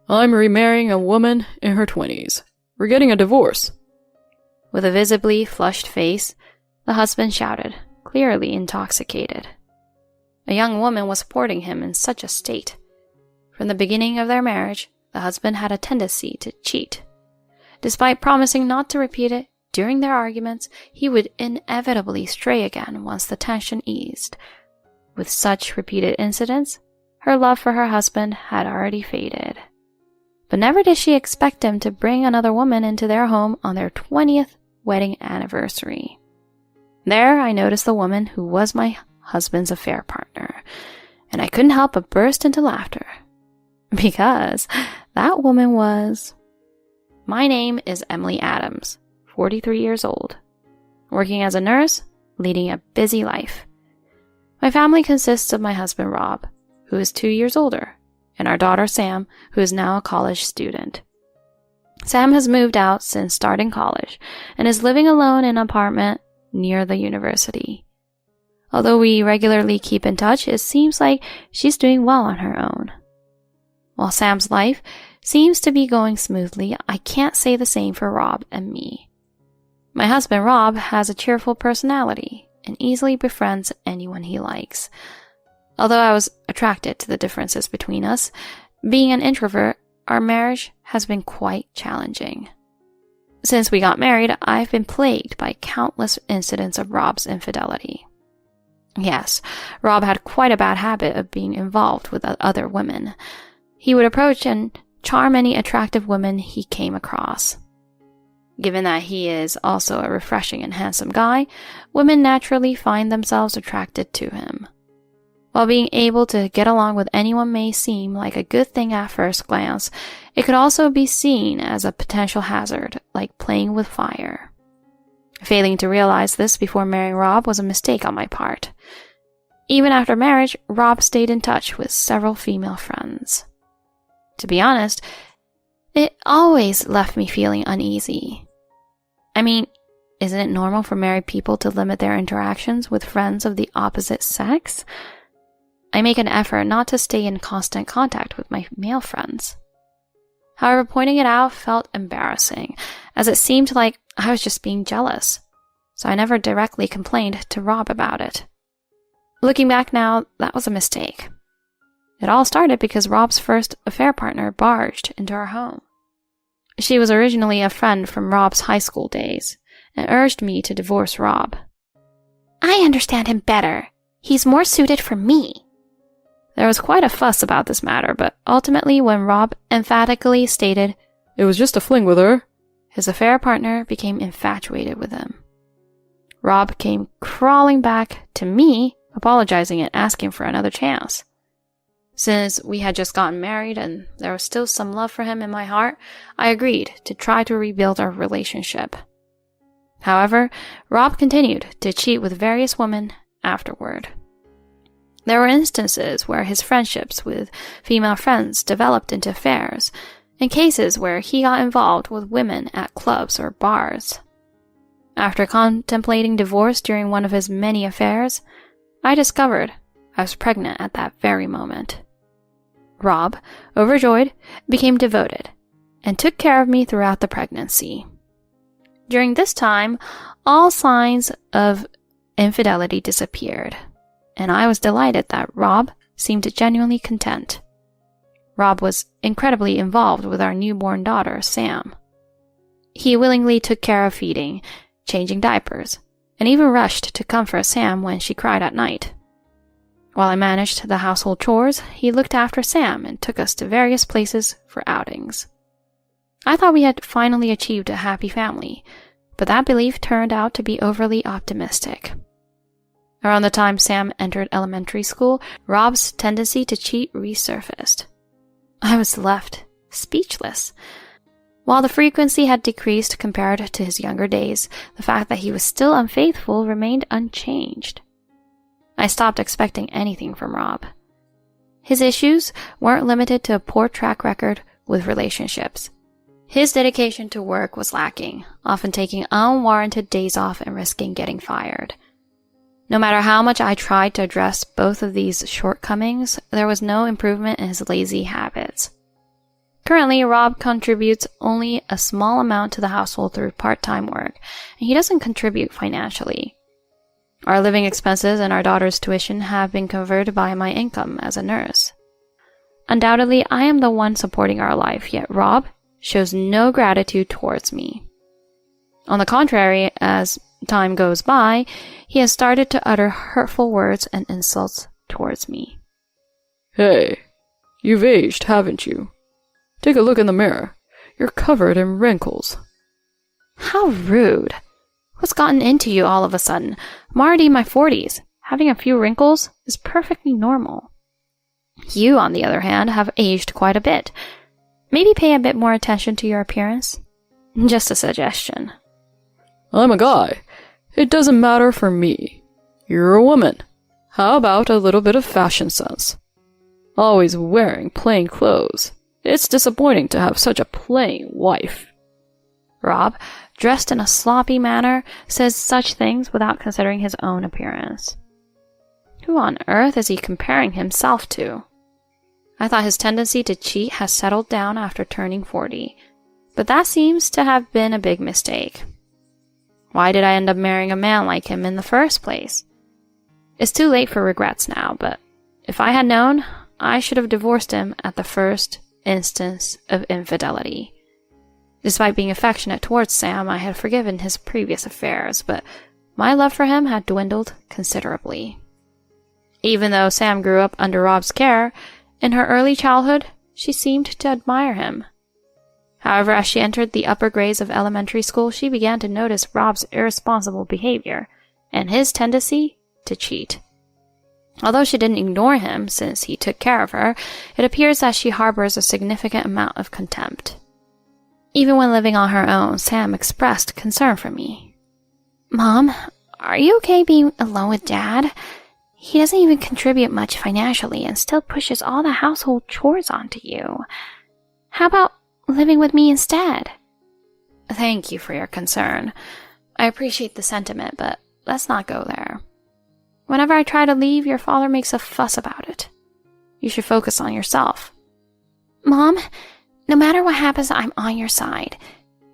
I'm remarrying a woman in her 20s. We're getting a divorce." With a visibly flushed face, the husband shouted, clearly intoxicated. A young woman was supporting him in such a state. From the beginning of their marriage, the husband had a tendency to cheat. Despite promising not to repeat it, during their arguments, he would inevitably stray again once the tension eased. With such repeated incidents, her love for her husband had already faded. But never did she expect him to bring another woman into their home on their 20th wedding anniversary. There, I noticed the woman who was my husband's affair partner, and I couldn't help but burst into laughter. Because that woman was... My name is Emily Adams, 43 years old, working as a nurse, leading a busy life. My family consists of my husband Rob, who is 2 years older, and our daughter Sam, who is now a college student. Sam has moved out since starting college and is living alone in an apartment near the university. Although we regularly keep in touch, it seems like she's doing well on her own. While Sam's life seems to be going smoothly, I can't say the same for Rob and me. My husband Rob has a cheerful personality and easily befriends anyone he likes. Although I was attracted to the differences between us, being an introvert, our marriage has been quite challenging. Since we got married, I've been plagued by countless incidents of Rob's infidelity. Yes, Rob had quite a bad habit of being involved with other women. He would approach and charm any attractive women he came across. Given that he is also a refreshing and handsome guy, women naturally find themselves attracted to him. While being able to get along with anyone may seem like a good thing at first glance, it could also be seen as a potential hazard, like playing with fire. Failing to realize this before marrying Rob was a mistake on my part. Even after marriage, Rob stayed in touch with several female friends. To be honest, it always left me feeling uneasy. I mean, isn't it normal for married people to limit their interactions with friends of the opposite sex? I make an effort not to stay in constant contact with my male friends. However, pointing it out felt embarrassing, as it seemed like I was just being jealous, so I never directly complained to Rob about it. Looking back now, that was a mistake. It all started because Rob's first affair partner barged into our home. She was originally a friend from Rob's high school days, and urged me to divorce Rob. "I understand him better. He's more suited for me." There was quite a fuss about this matter, but ultimately when Rob emphatically stated, "It was just a fling with her," his affair partner became infatuated with him. Rob came crawling back to me, apologizing and asking for another chance. Since we had just gotten married and there was still some love for him in my heart, I agreed to try to rebuild our relationship. However, Rob continued to cheat with various women afterward. There were instances where his friendships with female friends developed into affairs, and cases where he got involved with women at clubs or bars. After contemplating divorce during one of his many affairs, I discovered I was pregnant at that very moment. Rob, overjoyed, became devoted and took care of me throughout the pregnancy. During this time, all signs of infidelity disappeared, and I was delighted that Rob seemed genuinely content. Rob was incredibly involved with our newborn daughter, Sam. He willingly took care of feeding, changing diapers, and even rushed to comfort Sam when she cried at night. While I managed the household chores, he looked after Sam and took us to various places for outings. I thought we had finally achieved a happy family, but that belief turned out to be overly optimistic. Around the time Sam entered elementary school, Rob's tendency to cheat resurfaced. I was left speechless. While the frequency had decreased compared to his younger days, the fact that he was still unfaithful remained unchanged. I stopped expecting anything from Rob. His issues weren't limited to a poor track record with relationships. His dedication to work was lacking, often taking unwarranted days off and risking getting fired. No matter how much I tried to address both of these shortcomings, there was no improvement in his lazy habits. Currently, Rob contributes only a small amount to the household through part-time work, and he doesn't contribute financially. Our living expenses and our daughter's tuition have been covered by my income as a nurse. Undoubtedly, I am the one supporting our life, yet Rob shows no gratitude towards me. On the contrary, as time goes by, he has started to utter hurtful words and insults towards me. Hey, you've aged, haven't you? Take a look in the mirror. You're covered in wrinkles. How rude. What's gotten into you all of a sudden? I'm already in my 40s. Having a few wrinkles is perfectly normal. You, on the other hand, have aged quite a bit. Maybe pay a bit more attention to your appearance. Just a suggestion. I'm a guy. It doesn't matter for me. You're a woman. How about a little bit of fashion sense? Always wearing plain clothes. It's disappointing to have such a plain wife. Rob, dressed in a sloppy manner, says such things without considering his own appearance. Who on earth is he comparing himself to? I thought his tendency to cheat has settled down after turning 40, but that seems to have been a big mistake. Why did I end up marrying a man like him in the first place? It's too late for regrets now, but if I had known, I should have divorced him at the first instance of infidelity. Despite being affectionate towards Sam, I had forgiven his previous affairs, but my love for him had dwindled considerably. Even though Sam grew up under Rob's care, in her early childhood, she seemed to admire him. However, as she entered the upper grades of elementary school, she began to notice Rob's irresponsible behavior and his tendency to cheat. Although she didn't ignore him since he took care of her, it appears that she harbors a significant amount of contempt. Even when living on her own, Sam expressed concern for me. Mom, are you okay being alone with Dad? He doesn't even contribute much financially and still pushes all the household chores onto you. How about living with me instead? Thank you for your concern. I appreciate the sentiment, but let's not go there. Whenever I try to leave, your father makes a fuss about it. You should focus on yourself. Mom, no matter what happens, I'm on your side.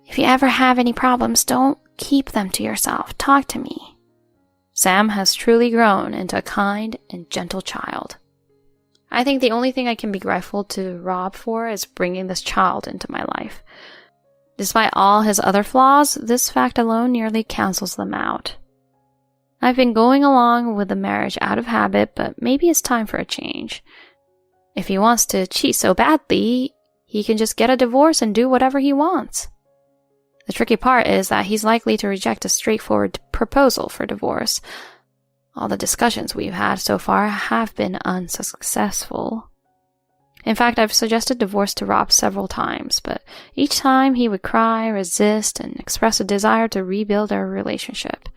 If you ever have any problems, don't keep them to yourself. Talk to me. Sam has truly grown into a kind and gentle child. I think the only thing I can be grateful to Rob for is bringing this child into my life. Despite all his other flaws, this fact alone nearly cancels them out. I've been going along with the marriage out of habit, but maybe it's time for a change. If he wants to cheat so badly, he can just get a divorce and do whatever he wants. The tricky part is that he's likely to reject a straightforward proposal for divorce. All the discussions we've had so far have been unsuccessful. In fact, I've suggested divorce to Rob several times, but each time he would cry, resist, and express a desire to rebuild our relationship.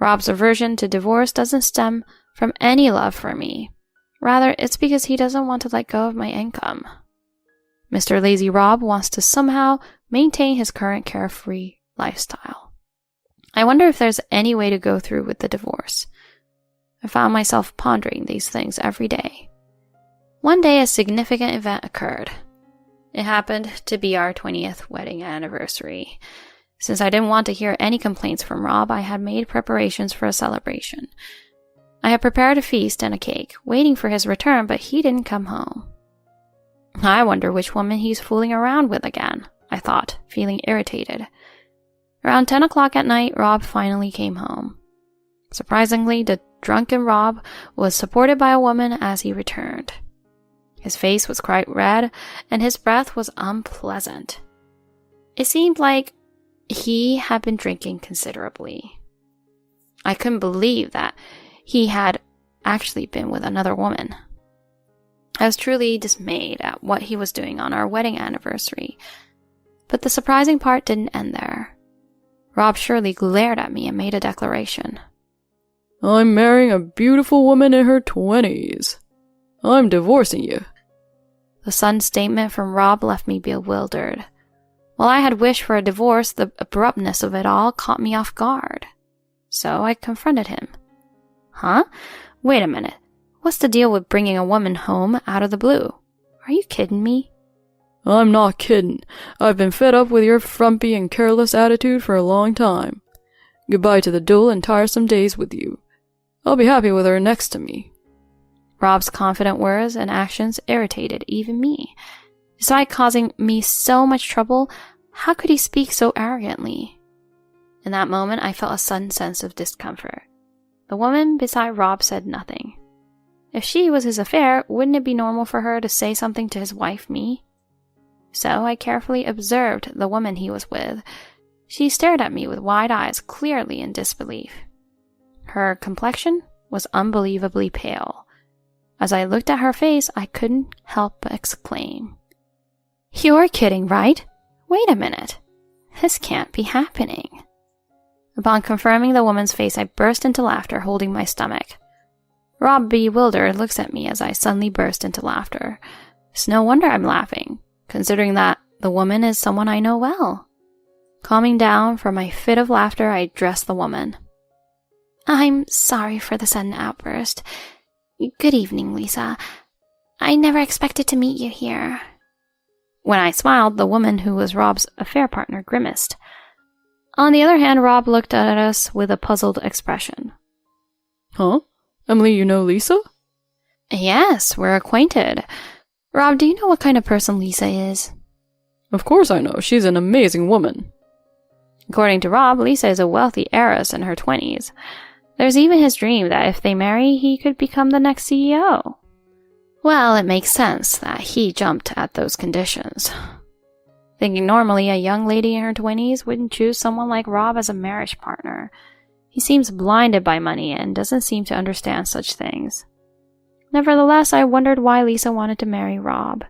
Rob's aversion to divorce doesn't stem from any love for me. Rather, it's because he doesn't want to let go of my income. Mr. Lazy Rob wants to somehow maintain his current carefree lifestyle. I wonder if there's any way to go through with the divorce. I found myself pondering these things every day. One day, a significant event occurred. It happened to be our 20th wedding anniversary. Since I didn't want to hear any complaints from Rob, I had made preparations for a celebration. I had prepared a feast and a cake, waiting for his return, but he didn't come home. I wonder which woman he's fooling around with again, I thought, feeling irritated. Around 10 o'clock at night, Rob finally came home. Surprisingly, the drunken Rob was supported by a woman as he returned. His face was quite red, and his breath was unpleasant. It seemed like he had been drinking considerably. I couldn't believe that he had actually been with another woman. I was truly dismayed at what he was doing on our wedding anniversary. But the surprising part didn't end there. Rob surely glared at me and made a declaration. I'm marrying a beautiful woman in her 20s. I'm divorcing you. The sudden statement from Rob left me bewildered. While I had wished for a divorce, the abruptness of it all caught me off guard. So I confronted him. Huh? Wait a minute. What's the deal with bringing a woman home out of the blue? Are you kidding me? I'm not kidding. I've been fed up with your frumpy and careless attitude for a long time. Goodbye to the dull and tiresome days with you. I'll be happy with her next to me. Rob's confident words and actions irritated even me. Despite causing me so much trouble, how could he speak so arrogantly? In that moment, I felt a sudden sense of discomfort. The woman beside Rob said nothing. If she was his affair, wouldn't it be normal for her to say something to his wife, me? So I carefully observed the woman he was with. She stared at me with wide eyes, clearly in disbelief. Her complexion was unbelievably pale. As I looked at her face, I couldn't help but exclaim, "You're kidding, right? Wait a minute. This can't be happening." Upon confirming the woman's face, I burst into laughter, holding my stomach. Rob, bewildered, looks at me as I suddenly burst into laughter. It's no wonder I'm laughing, considering that the woman is someone I know well. Calming down from my fit of laughter, I addressed the woman. "I'm sorry for the sudden outburst. Good evening, Lisa. I never expected to meet you here." When I smiled, the woman who was Rob's affair partner grimaced. On the other hand, Rob looked at us with a puzzled expression. Huh? Emily, you know Lisa? Yes, we're acquainted. Rob, do you know what kind of person Lisa is? Of course I know. She's an amazing woman. According to Rob, Lisa is a wealthy heiress in her 20s. There's even his dream that if they marry, he could become the next CEO. Well, it makes sense that he jumped at those conditions. Thinking normally a young lady in her 20s wouldn't choose someone like Rob as a marriage partner. He seems blinded by money and doesn't seem to understand such things. Nevertheless, I wondered why Lisa wanted to marry Rob.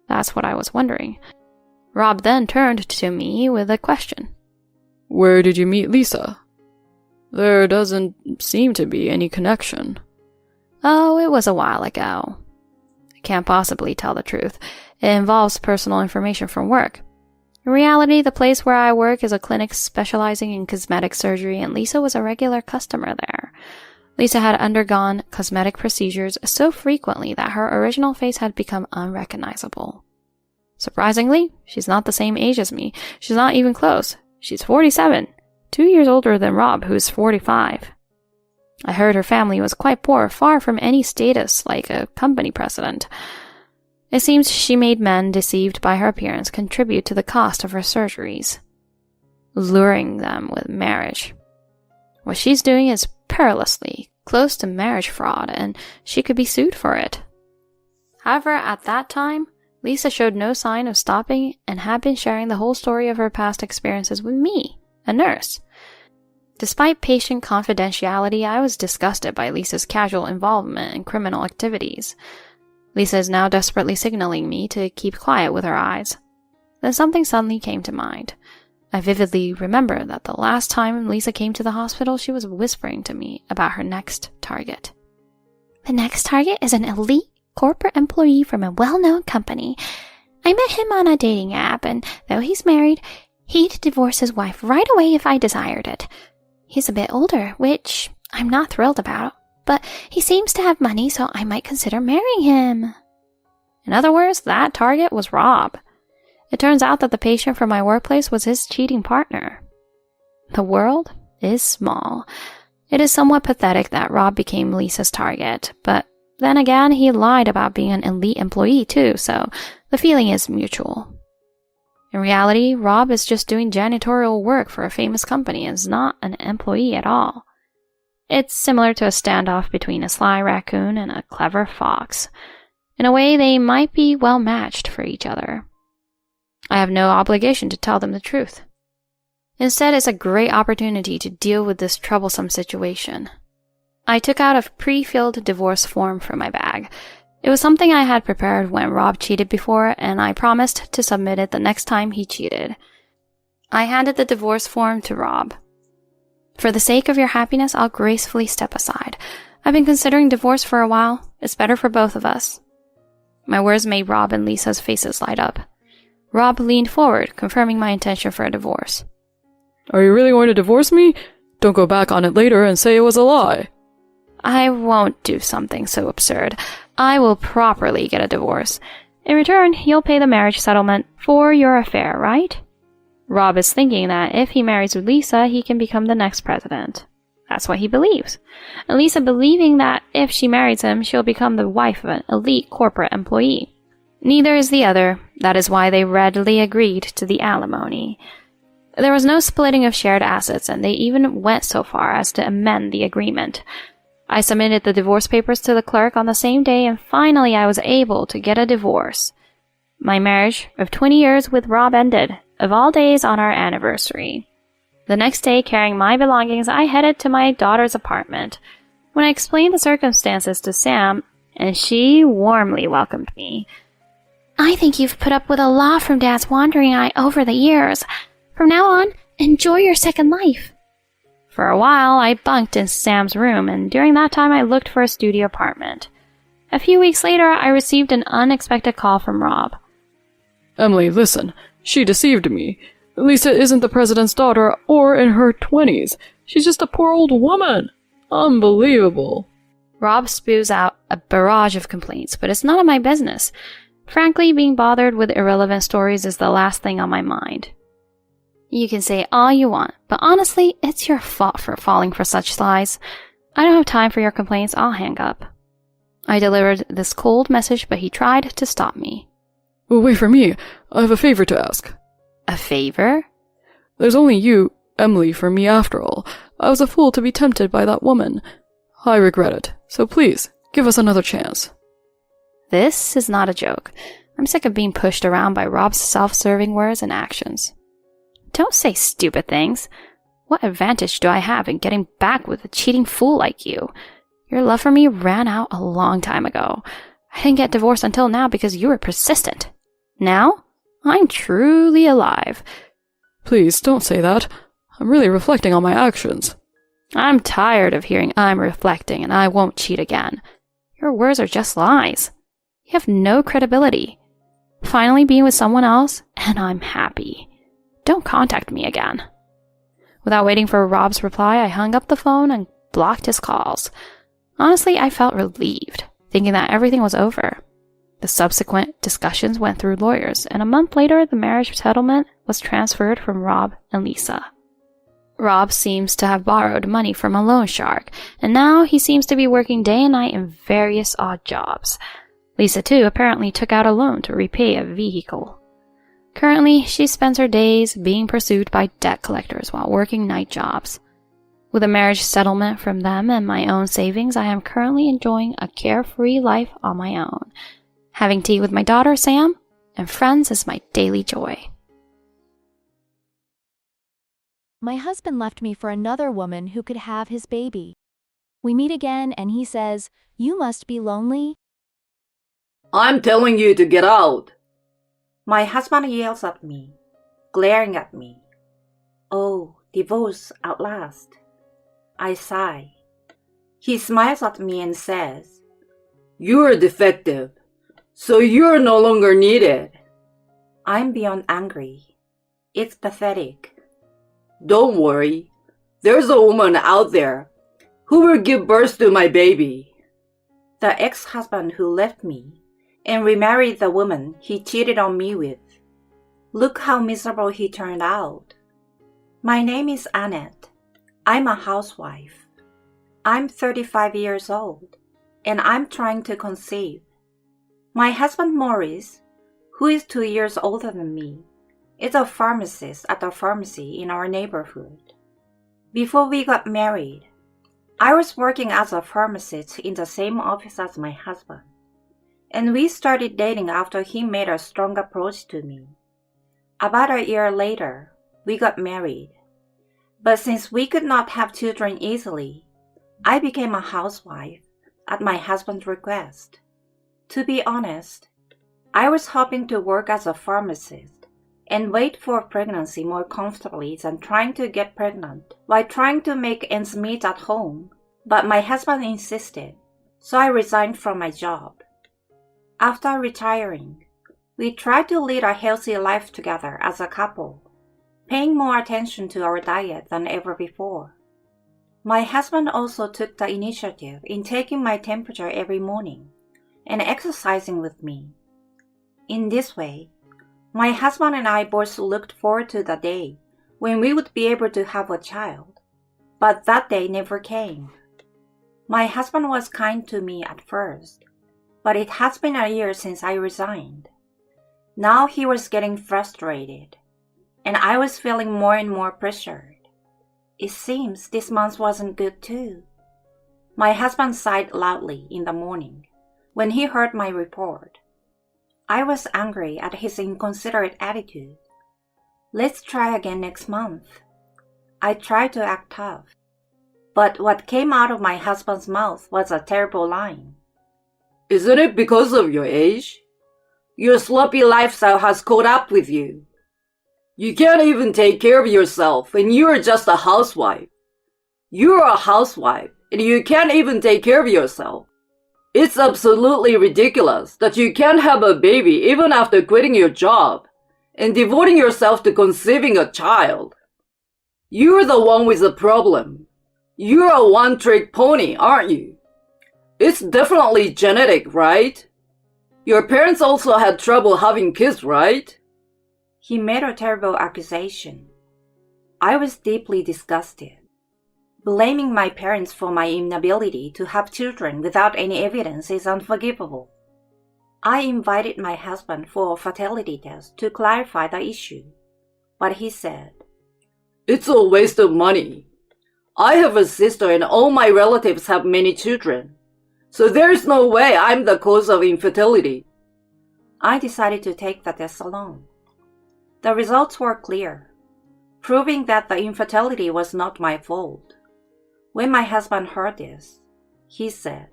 That's what I was wondering. Rob then turned to me with a question. Where did you meet Lisa? There doesn't seem to be any connection. Oh, it was a while ago. I can't possibly tell the truth. It involves personal information from work. In reality, the place where I work is a clinic specializing in cosmetic surgery, and Lisa was a regular customer there. Lisa had undergone cosmetic procedures so frequently that her original face had become unrecognizable. Surprisingly, she's not the same age as me. She's not even close. She's 47, 2 years older than Rob, who's 45. I heard her family was quite poor, far from any status like a company president. It seems she made men deceived by her appearance contribute to the cost of her surgeries, luring them with marriage. What she's doing is perilously close to marriage fraud, and she could be sued for it. However, at that time, Lisa showed no sign of stopping and had been sharing the whole story of her past experiences with me, a nurse. Despite patient confidentiality, I was disgusted by Lisa's casual involvement in criminal activities. Lisa is now desperately signaling me to keep quiet with her eyes. Then something suddenly came to mind. I vividly remember that the last time Lisa came to the hospital, she was whispering to me about her next target. "The next target is an elite corporate employee from a well-known company. I met him on a dating app, and though he's married, he'd divorce his wife right away if I desired it. He's a bit older, which I'm not thrilled about, but he seems to have money, so I might consider marrying him." In other words, that target was Rob. It turns out that the patient from my workplace was his cheating partner. The world is small. It is somewhat pathetic that Rob became Lisa's target, but then again, he lied about being an elite employee too, so the feeling is mutual. In reality, Rob is just doing janitorial work for a famous company and is not an employee at all. It's similar to a standoff between a sly raccoon and a clever fox. In a way, they might be well matched for each other. I have no obligation to tell them the truth. Instead, it's a great opportunity to deal with this troublesome situation. I took out a pre-filled divorce form from my bag. It was something I had prepared when Rob cheated before, and I promised to submit it the next time he cheated. I handed the divorce form to Rob. "For the sake of your happiness, I'll gracefully step aside. I've been considering divorce for a while. It's better for both of us." My words made Rob and Lisa's faces light up. Rob leaned forward, confirming my intention for a divorce. Are you really going to divorce me? Don't go back on it later and say it was a lie. I won't do something so absurd. I will properly get a divorce. In return, you'll pay the marriage settlement for your affair, right? Rob is thinking that if he marries Lisa, he can become the next president. That's what he believes. And Lisa believing that if she marries him, she'll become the wife of an elite corporate employee. Neither is the other. That is why they readily agreed to the alimony. There was no splitting of shared assets, and they even went so far as to amend the agreement. I submitted the divorce papers to the clerk on the same day, and finally I was able to get a divorce. My marriage of 20 years with Rob ended, of all days on our anniversary. The next day, carrying my belongings, I headed to my daughter's apartment. When I explained the circumstances to Sam, and she warmly welcomed me. I think you've put up with a lot from Dad's wandering eye over the years. From now on, enjoy your second life. For a while, I bunked in Sam's room, and during that time I looked for a studio apartment. A few weeks later, I received an unexpected call from Rob. Emily, listen. She deceived me. Lisa isn't the president's daughter or in her 20s. She's just a poor old woman. Unbelievable. Rob spews out a barrage of complaints, but it's none of my business. Frankly, being bothered with irrelevant stories is the last thing on my mind. You can say all you want, but honestly, it's your fault for falling for such lies. I don't have time for your complaints. I'll hang up. I delivered this cold message, but he tried to stop me. Well, wait for me. I have a favor to ask. A favor? There's only you, Emily, for me after all. I was a fool to be tempted by that woman. I regret it. So please, give us another chance. This is not a joke. I'm sick of being pushed around by Rob's self-serving words and actions. Don't say stupid things. What advantage do I have in getting back with a cheating fool like you? Your love for me ran out a long time ago. I didn't get divorced until now because you were persistent. Now, I'm truly alive. Please, don't say that. I'm really reflecting on my actions. I'm tired of hearing I'm reflecting and I won't cheat again. Your words are just lies. You have no credibility. Finally being with someone else, and I'm happy. Don't contact me again. Without waiting for Rob's reply, I hung up the phone and blocked his calls. Honestly, I felt relieved, thinking that everything was over. The subsequent discussions went through lawyers, and a month later, the marriage settlement was transferred from Rob and Lisa. Rob seems to have borrowed money from a loan shark, and now he seems to be working day and night in various odd jobs. Lisa, too, apparently took out a loan to repay a vehicle. Currently, she spends her days being pursued by debt collectors while working night jobs. With a marriage settlement from them and my own savings, I am currently enjoying a carefree life on my own. Having tea with my daughter, Sam, and friends is my daily joy. My husband left me for another woman who could have his baby. We meet again and he says, "You must be lonely." I'm telling you to get out. My husband yells at me, glaring at me. Oh, divorce at last. I sigh. He smiles at me and says, You're defective, so you're no longer needed. I'm beyond angry. It's pathetic. Don't worry. There's a woman out there who will give birth to my baby. The ex-husband who left me and remarried the woman he cheated on me with. Look how miserable he turned out. My name is Annette. I'm a housewife. I'm 35 years old, and I'm trying to conceive. My husband Maurice, who is 2 years older than me, is a pharmacist at a pharmacy in our neighborhood. Before we got married, I was working as a pharmacist in the same office as my husband, and we started dating after he made a strong approach to me. About a year later, we got married. But since we could not have children easily, I became a housewife at my husband's request. To be honest, I was hoping to work as a pharmacist and wait for pregnancy more comfortably than trying to get pregnant while trying to make ends meet at home. But my husband insisted, so I resigned from my job. After retiring, we tried to lead a healthy life together as a couple, paying more attention to our diet than ever before. My husband also took the initiative in taking my temperature every morning and exercising with me. In this way, my husband and I both looked forward to the day when we would be able to have a child, but that day never came. My husband was kind to me at first, but it has been a year since I resigned. Now he was getting frustrated, and I was feeling more and more pressured. It seems this month wasn't good too. My husband sighed loudly in the morning when he heard my report. I was angry at his inconsiderate attitude. Let's try again next month. I tried to act tough, but what came out of my husband's mouth was a terrible line. Isn't it because of your age? Your sloppy lifestyle has caught up with you. You can't even take care of yourself, and you're just a housewife. You're a housewife, and you can't even take care of yourself. It's absolutely ridiculous that you can't have a baby even after quitting your job and devoting yourself to conceiving a child. You're the one with the problem. You're a one-trick pony, aren't you? It's definitely genetic, right? Your parents also had trouble having kids, right? He made a terrible accusation. I was deeply disgusted. Blaming my parents for my inability to have children without any evidence is unforgivable. I invited my husband for a fertility test to clarify the issue, but he said, "It's a waste of money. I have a sister and all my relatives have many children, so there's no way I'm the cause of infertility." I decided to take the test alone. The results were clear, proving that the infertility was not my fault. When my husband heard this, he said,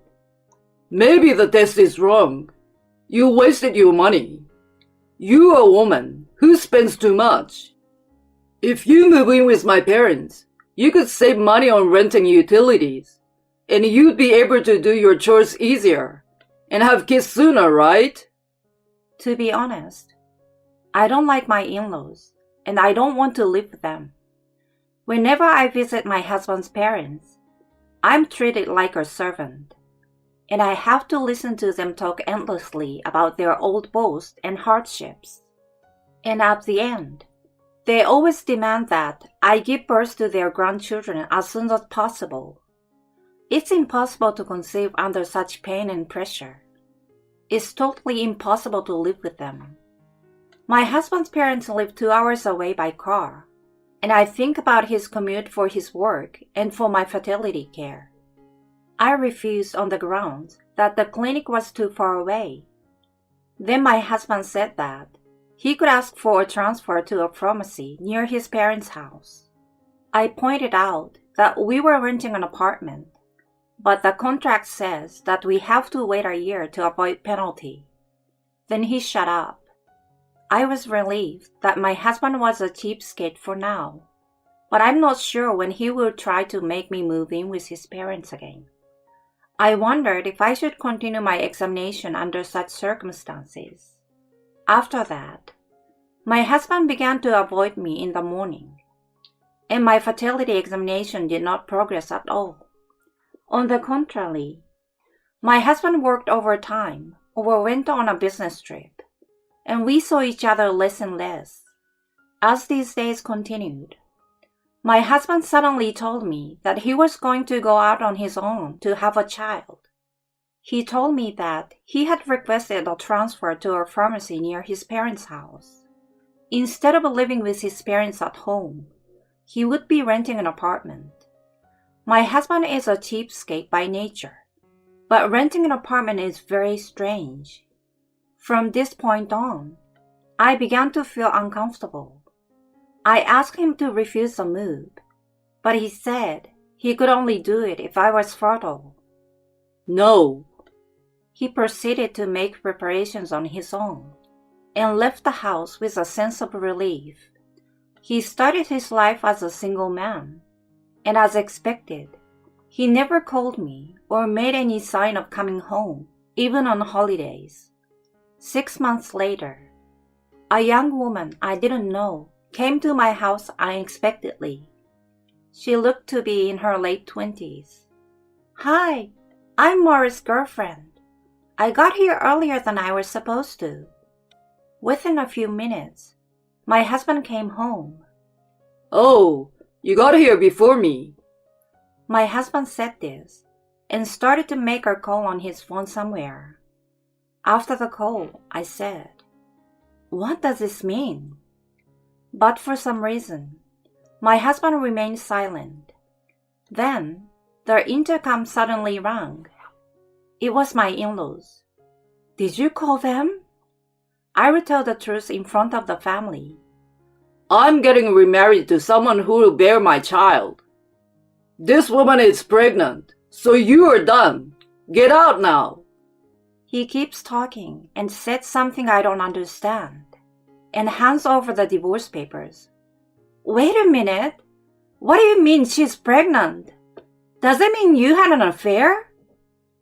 "Maybe the test is wrong. You wasted your money. You're a woman who spends too much. If you move in with my parents, you could save money on renting utilities, and you'd be able to do your chores easier and have kids sooner, right?" To be honest, I don't like my in-laws, and I don't want to live with them. Whenever I visit my husband's parents, I'm treated like a servant, and I have to listen to them talk endlessly about their old boasts and hardships. And at the end, they always demand that I give birth to their grandchildren as soon as possible. It's impossible to conceive under such pain and pressure. It's totally impossible to live with them. My husband's parents live 2 hours away by car, and I think about his commute for his work and for my fertility care. I refused on the grounds that the clinic was too far away. Then my husband said that he could ask for a transfer to a pharmacy near his parents' house. I pointed out that we were renting an apartment, but the contract says that we have to wait a year to avoid penalty. Then he shut up. I was relieved that my husband was a cheapskate for now, but I'm not sure when he will try to make me move in with his parents again. I wondered if I should continue my examination under such circumstances. After that, my husband began to avoid me in the morning, and my fertility examination did not progress at all. On the contrary, my husband worked overtime or went on a business trip, and we saw each other less and less. As these days continued, my husband suddenly told me that he was going to go out on his own to have a child. He told me that he had requested a transfer to a pharmacy near his parents' house. Instead of living with his parents at home, he would be renting an apartment. My husband is a cheapskate by nature, but renting an apartment is very strange. From this point on, I began to feel uncomfortable. I asked him to refuse the move, but he said he could only do it if I was fertile. No. He proceeded to make preparations on his own and left the house with a sense of relief. He started his life as a single man, and as expected, he never called me or made any sign of coming home, even on holidays. 6 months later, a young woman I didn't know came to my house unexpectedly. She looked to be in her late 20s. "Hi, I'm Morris' girlfriend. I got here earlier than I was supposed to." Within a few minutes, my husband came home. Oh, you got here before me. My husband said this and started to make a call on his phone somewhere. After the call, I said, "What does this mean?" But for some reason, my husband remained silent. Then, the intercom suddenly rang. It was my in-laws. "Did you call them?" I retold the truth in front of the family. I'm getting remarried to someone who will bear my child. This woman is pregnant, so you are done. Get out now. He keeps talking and said something I don't understand, and hands over the divorce papers. "Wait a minute. What do you mean she's pregnant? Does it mean you had an affair?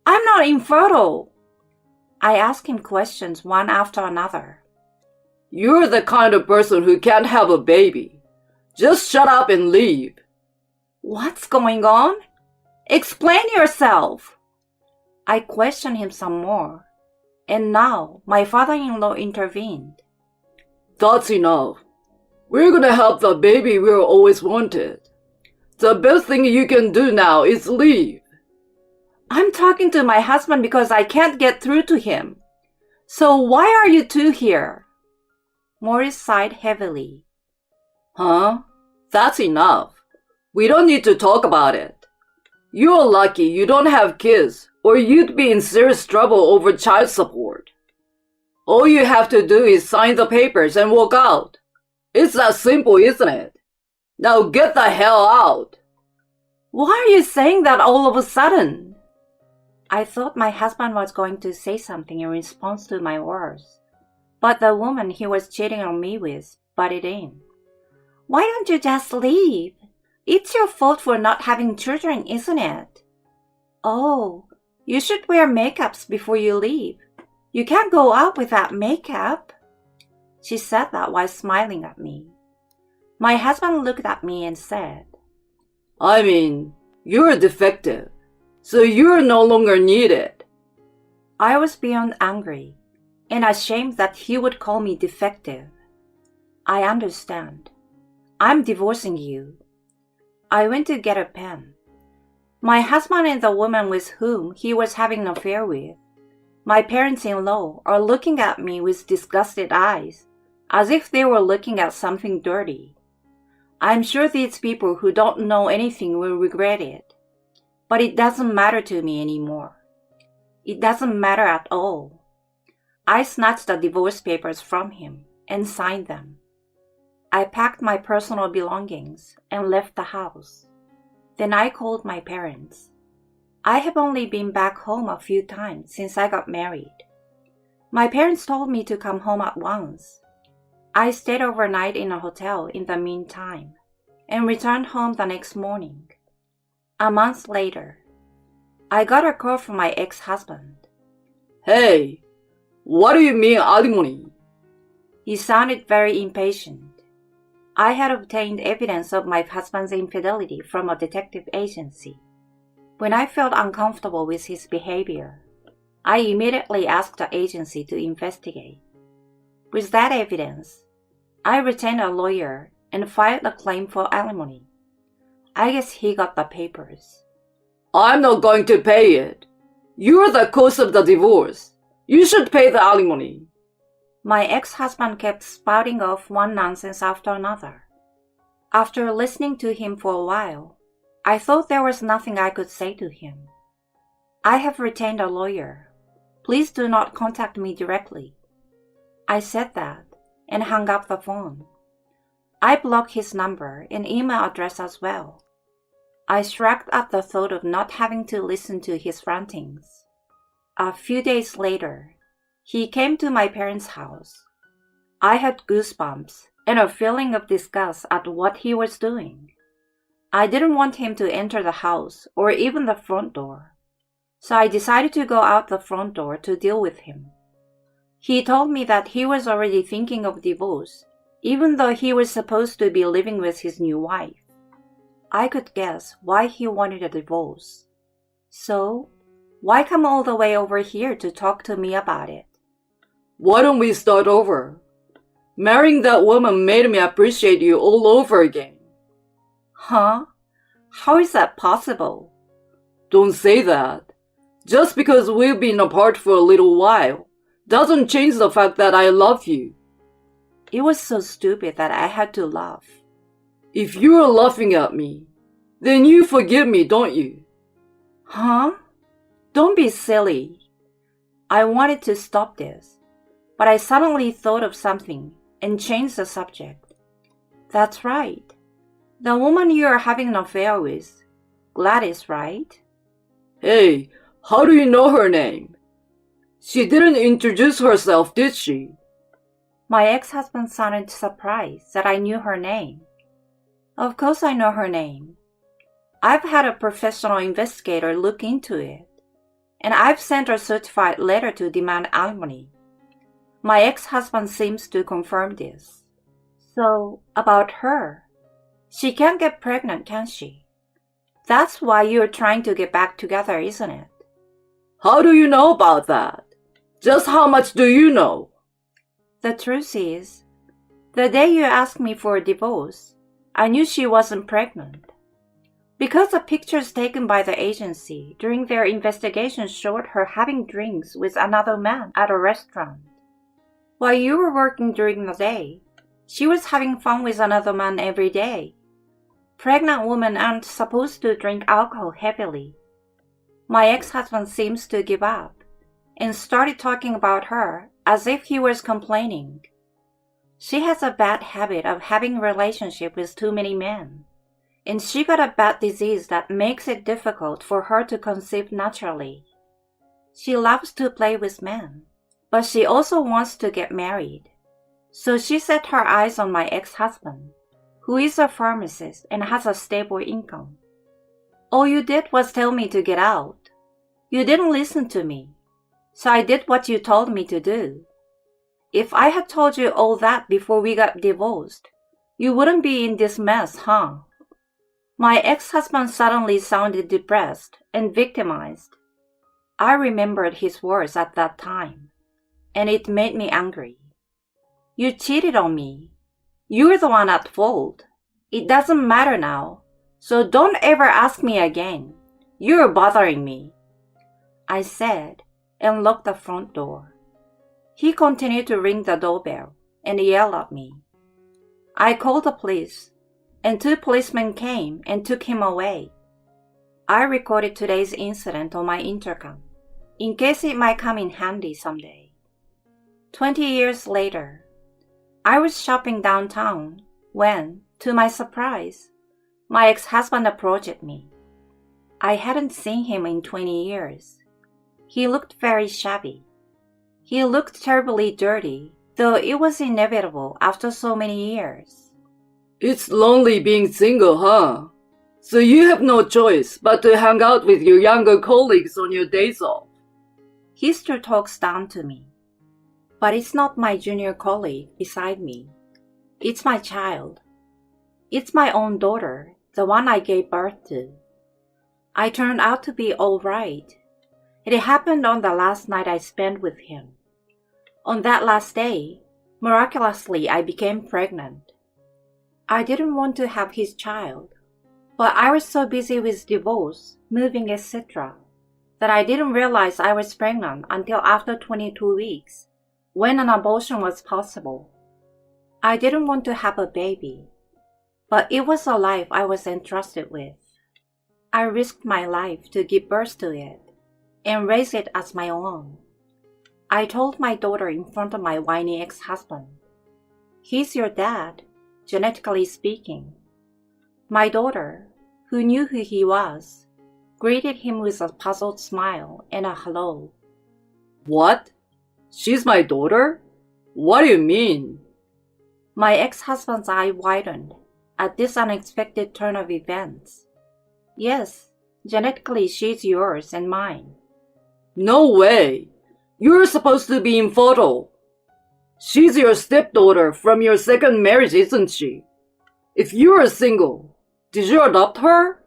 I'm not infertile." I asked him questions one after another. You're the kind of person who can't have a baby. Just shut up and leave. "What's going on? Explain yourself." I questioned him some more, and now my father-in-law intervened. That's enough. We're gonna have the baby we always wanted. The best thing you can do now is leave. "I'm talking to my husband because I can't get through to him. So why are you two here?" Morris sighed heavily. Huh? That's enough. We don't need to talk about it. You're lucky you don't have kids, or you'd be in serious trouble over child support. All you have to do is sign the papers and walk out. It's that simple, isn't it? Now get the hell out. "Why are you saying that all of a sudden?" I thought my husband was going to say something in response to my words, but the woman he was cheating on me with butted in. "Why don't you just leave? It's your fault for not having children, isn't it? Oh, you should wear makeups before you leave. You can't go out without makeup." She said that while smiling at me. My husband looked at me and said, I mean, you're defective, so you're no longer needed. I was beyond angry and ashamed that he would call me defective. "I understand. I'm divorcing you." I went to get a pen. My husband and the woman with whom he was having an affair with, my parents-in-law, are looking at me with disgusted eyes, as if they were looking at something dirty. I'm sure these people who don't know anything will regret it, but it doesn't matter to me anymore. It doesn't matter at all. I snatched the divorce papers from him and signed them. I packed my personal belongings and left the house. Then I called my parents. I have only been back home a few times since I got married. My parents told me to come home at once. I stayed overnight in a hotel in the meantime and returned home the next morning. A month later, I got a call from my ex-husband. Hey, what do you mean alimony? He sounded very impatient. I had obtained evidence of my husband's infidelity from a detective agency. When I felt uncomfortable with his behavior, I immediately asked the agency to investigate. With that evidence, I retained a lawyer and filed a claim for alimony. I guess he got the papers. I'm not going to pay it. You're the cause of the divorce. You should pay the alimony. My ex-husband kept spouting off one nonsense after another. After listening to him for a while, I thought there was nothing I could say to him. "I have retained a lawyer. Please do not contact me directly." I said that and hung up the phone. I blocked his number and email address as well. I shrugged at the thought of not having to listen to his rantings. A few days later, he came to my parents' house. I had goosebumps and a feeling of disgust at what he was doing. I didn't want him to enter the house or even the front door, so I decided to go out the front door to deal with him. He told me that he was already thinking of divorce, even though he was supposed to be living with his new wife. I could guess why he wanted a divorce. So, why come all the way over here to talk to me about it? Why don't we start over? Marrying that woman made me appreciate you all over again. Huh? How is that possible? Don't say that. Just because we've been apart for a little while doesn't change the fact that I love you. It was so stupid that I had to laugh. If you're laughing at me, then you forgive me, don't you? Huh? Don't be silly. I wanted to stop this, but I suddenly thought of something and changed the subject. That's right. The woman you are having an affair with, Gladys, right? Hey, how do you know her name? She didn't introduce herself, did she? My ex-husband sounded surprised that I knew her name. Of course I know her name. I've had a professional investigator look into it, and I've sent a certified letter to demand alimony. My ex-husband seems to confirm this. So, about her. She can't get pregnant, can she? That's why you're trying to get back together, isn't it? How do you know about that? Just how much do you know? The truth is, the day you asked me for a divorce, I knew she wasn't pregnant. Because the pictures taken by the agency during their investigation showed her having drinks with another man at a restaurant. While you were working during the day, she was having fun with another man every day. Pregnant women aren't supposed to drink alcohol heavily. My ex-husband seems to give up and started talking about her as if he was complaining. She has a bad habit of having a relationship with too many men, and she got a bad disease that makes it difficult for her to conceive naturally. She loves to play with men, but she also wants to get married. So she set her eyes on my ex-husband, who is a pharmacist and has a stable income. All you did was tell me to get out. You didn't listen to me, so I did what you told me to do. If I had told you all that before we got divorced, you wouldn't be in this mess, huh? My ex-husband suddenly sounded depressed and victimized. I remembered his words at that time, and it made me angry. You cheated on me. You're the one at fault. It doesn't matter now, so don't ever ask me again. You're bothering me, I said, and locked the front door. He continued to ring the doorbell and yell at me. I called the police, and 2 policemen came and took him away. I recorded today's incident on my intercom, in case it might come in handy someday. 20 years later, I was shopping downtown when, to my surprise, my ex-husband approached me. I hadn't seen him in 20 years. He looked very shabby. He looked terribly dirty, though it was inevitable after so many years. It's lonely being single, huh? So you have no choice but to hang out with your younger colleagues on your days off. He still talks down to me. But it's not my junior colleague beside me. It's my child. It's my own daughter, the one I gave birth to. I turned out to be all right. It happened on the last night I spent with him. On that last day, miraculously I became pregnant. I didn't want to have his child, but I was so busy with divorce, moving, etc., that I didn't realize I was pregnant until after 22 weeks, when an abortion was possible. I didn't want to have a baby, but it was a life I was entrusted with. I risked my life to give birth to it and raise it as my own. I told my daughter in front of my whiny ex-husband, "He's your dad, genetically speaking." My daughter, who knew who he was, greeted him with a puzzled smile and a hello. What? She's my daughter? What do you mean? My ex-husband's eye widened at this unexpected turn of events. Yes, genetically she's yours and mine. No way! You're supposed to be infertile. She's your stepdaughter from your second marriage, isn't she? If you're single, did you adopt her?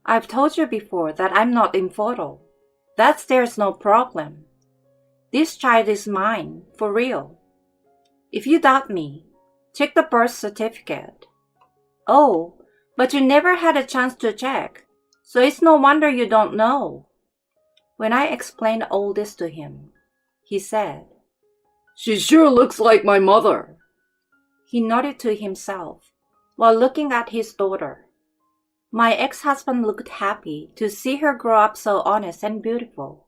I've told you before that I'm not infertile. There's no problem. This child is mine, for real. If you doubt me, check the birth certificate. Oh, but you never had a chance to check, so it's no wonder you don't know. When I explained all this to him, he said, She sure looks like my mother. He nodded to himself while looking at his daughter. My ex-husband looked happy to see her grow up so honest and beautiful.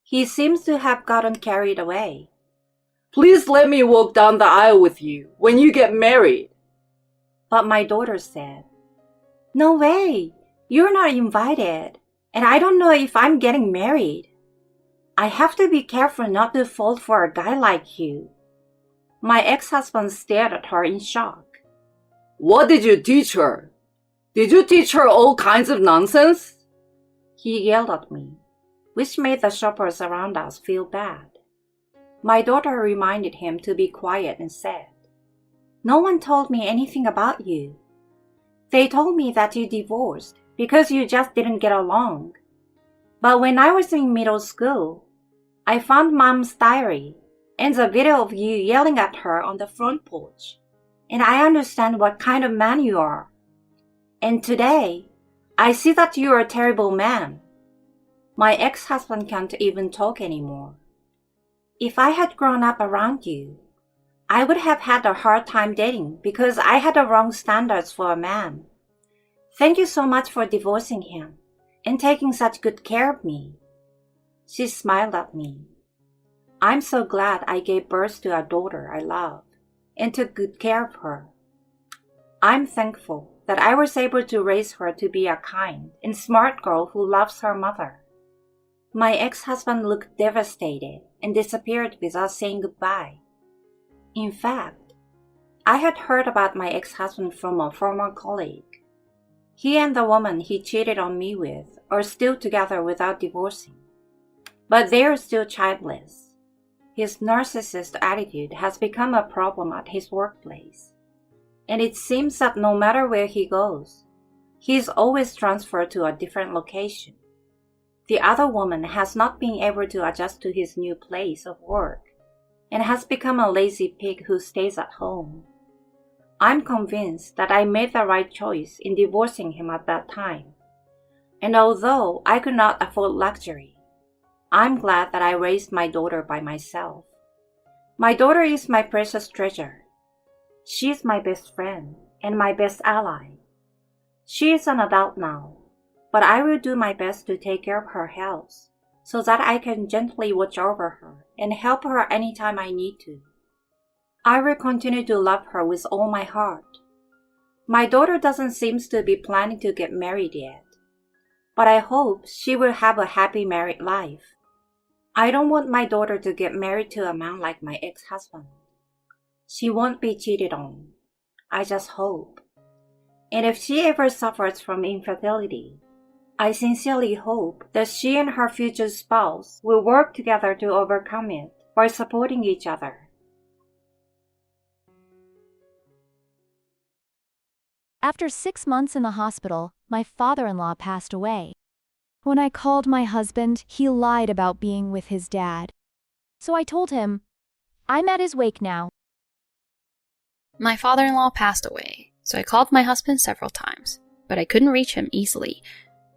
He seems to have gotten carried away. Please let me walk down the aisle with you when you get married. But my daughter said, No way, you're not invited, and I don't know if I'm getting married. I have to be careful not to fall for a guy like you. My ex-husband stared at her in shock. What did you teach her? Did you teach her all kinds of nonsense? He yelled at me, which made the shoppers around us feel bad. My daughter reminded him to be quiet and said, No one told me anything about you. They told me that you divorced because you just didn't get along. But when I was in middle school, I found Mom's diary and the video of you yelling at her on the front porch, and I understand what kind of man you are. And today, I see that you are a terrible man. My ex-husband can't even talk anymore. If I had grown up around you, I would have had a hard time dating because I had the wrong standards for a man. Thank you so much for divorcing him and taking such good care of me. She smiled at me. I'm so glad I gave birth to a daughter I love and took good care of her. I'm thankful that I was able to raise her to be a kind and smart girl who loves her mother. My ex-husband looked devastated and disappeared without saying goodbye. In fact, I had heard about my ex-husband from a former colleague. He and the woman he cheated on me with are still together without divorcing, but they are still childless. His narcissist attitude has become a problem at his workplace, and it seems that no matter where he goes, he is always transferred to a different location. The other woman has not been able to adjust to his new place of work and has become a lazy pig who stays at home. I'm convinced that I made the right choice in divorcing him at that time. And although I could not afford luxury, I'm glad that I raised my daughter by myself. My daughter is my precious treasure. She is my best friend and my best ally. She is an adult now, but I will do my best to take care of her health so that I can gently watch over her and help her anytime I need to. I will continue to love her with all my heart. My daughter doesn't seem to be planning to get married yet, but I hope she will have a happy married life. I don't want my daughter to get married to a man like my ex-husband. She won't be cheated on. I just hope. And if she ever suffers from infertility, I sincerely hope that she and her future spouse will work together to overcome it by supporting each other. After 6 months in the hospital, my father-in-law passed away. When I called my husband, he lied about being with his dad. So I told him, I'm at his wake now. My father-in-law passed away, so I called my husband several times, but I couldn't reach him easily.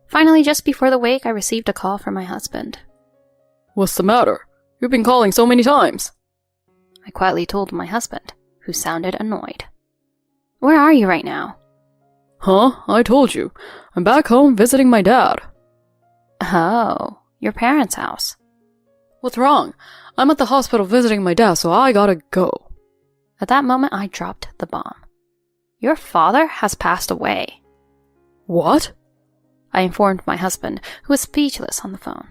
Finally, just before the wake, I received a call from my husband. What's the matter? You've been calling so many times. I quietly told my husband, who sounded annoyed. Where are you right now? Huh? I told you. I'm back home visiting my dad. Oh, your parents' house. What's wrong? I'm at the hospital visiting my dad, so I gotta go. At that moment, I dropped the bomb. Your father has passed away. What? I informed my husband, who was speechless on the phone.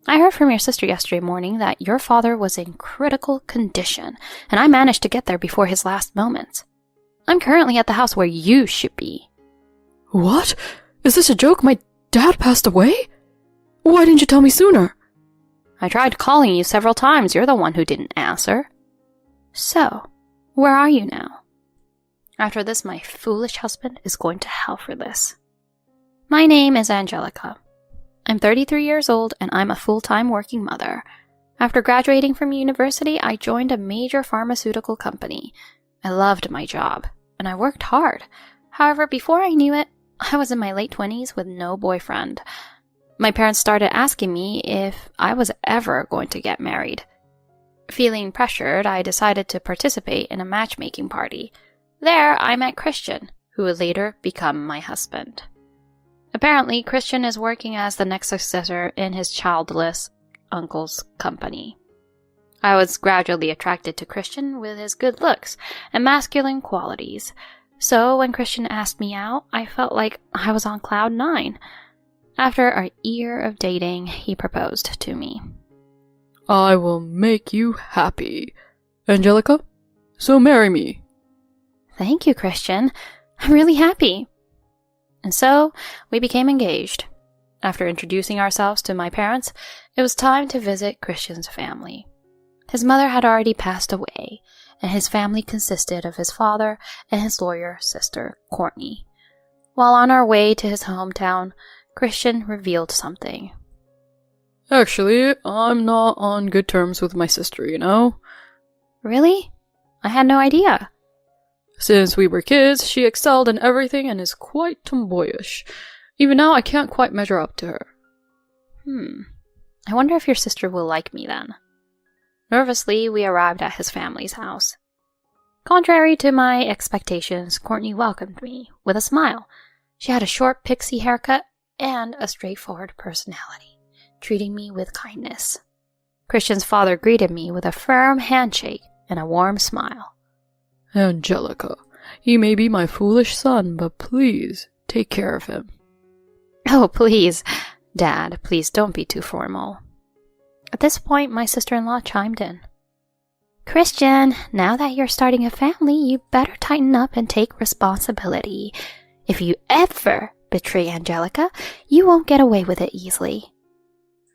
I heard from your sister yesterday morning that your father was in critical condition, and I managed to get there before his last moments. I'm currently at the house where you should be. What? Is this a joke? My dad passed away? Why didn't you tell me sooner? I tried calling you several times. You're the one who didn't answer. So, where are you now? After this, my foolish husband is going to hell for this. My name is Angelica. I'm 33 years old and I'm a full-time working mother. After graduating from university, I joined a major pharmaceutical company. I loved my job, and I worked hard. However, before I knew it, I was in my late 20s with no boyfriend. My parents started asking me if I was ever going to get married. Feeling pressured, I decided to participate in a matchmaking party. There, I met Christian, who would later become my husband. Apparently, Christian is working as the next successor in his childless uncle's company. I was gradually attracted to Christian with his good looks and masculine qualities. So when Christian asked me out, I felt like I was on cloud 9. After a year of dating, he proposed to me. I will make you happy. Angelica, so marry me. Thank you, Christian. I'm really happy. And so, we became engaged. After introducing ourselves to my parents, it was time to visit Christian's family. His mother had already passed away, and his family consisted of his father and his lawyer sister, Courtney. While on our way to his hometown, Christian revealed something. Actually, I'm not on good terms with my sister, you know? Really? I had no idea. Since we were kids, she excelled in everything and is quite tomboyish. Even now, I can't quite measure up to her. I wonder if your sister will like me then. Nervously, we arrived at his family's house. Contrary to my expectations, Courtney welcomed me with a smile. She had a short pixie haircut and a straightforward personality, treating me with kindness. Christian's father greeted me with a firm handshake and a warm smile. Angelica, he may be my foolish son, but please take care of him. Oh, please. Dad, please don't be too formal. At this point, my sister-in-law chimed in. Christian, now that you're starting a family, you better tighten up and take responsibility. If you ever betray Angelica, you won't get away with it easily.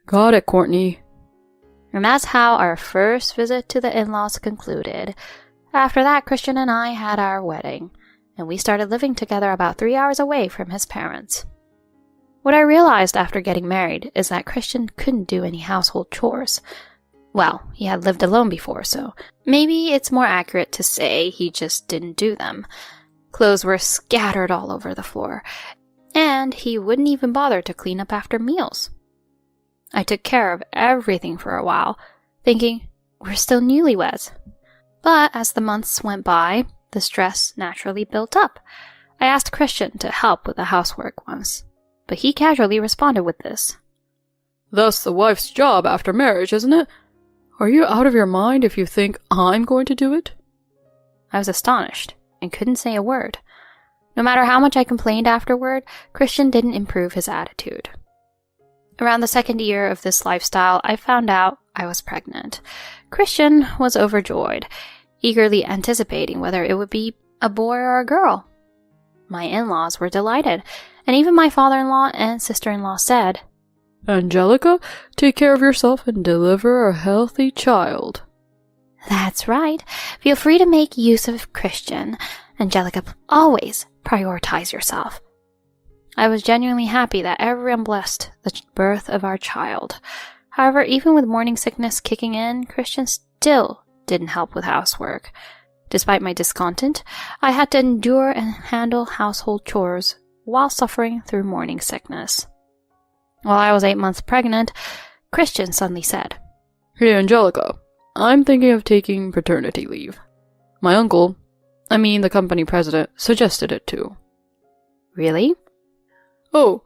Got it, Courtney. And that's how our first visit to the in-laws concluded. After that, Christian and I had our wedding, and we started living together about 3 hours away from his parents. What I realized after getting married is that Christian couldn't do any household chores. Well, he had lived alone before, so maybe it's more accurate to say he just didn't do them. Clothes were scattered all over the floor, and he wouldn't even bother to clean up after meals. I took care of everything for a while, thinking we're still newlyweds. But as the months went by, the stress naturally built up. I asked Christian to help with the housework once, but he casually responded with this. That's the wife's job after marriage, isn't it? Are you out of your mind if you think I'm going to do it? I was astonished and couldn't say a word. No matter how much I complained afterward, Christian didn't improve his attitude. Around the second year of this lifestyle, I found out I was pregnant. Christian was overjoyed, eagerly anticipating whether it would be a boy or a girl. My in-laws were delighted, and even my father-in-law and sister-in-law said, Angelica, take care of yourself and deliver a healthy child. That's right. Feel free to make use of Christian. Angelica, always prioritize yourself. I was genuinely happy that everyone blessed the birth of our child. However, even with morning sickness kicking in, Christian still didn't help with housework. Despite my discontent, I had to endure and handle household chores while suffering through morning sickness. While I was 8 months pregnant, Christian suddenly said, Hey, Angelica, I'm thinking of taking paternity leave. My uncle, the company president, suggested it too. Really? Oh,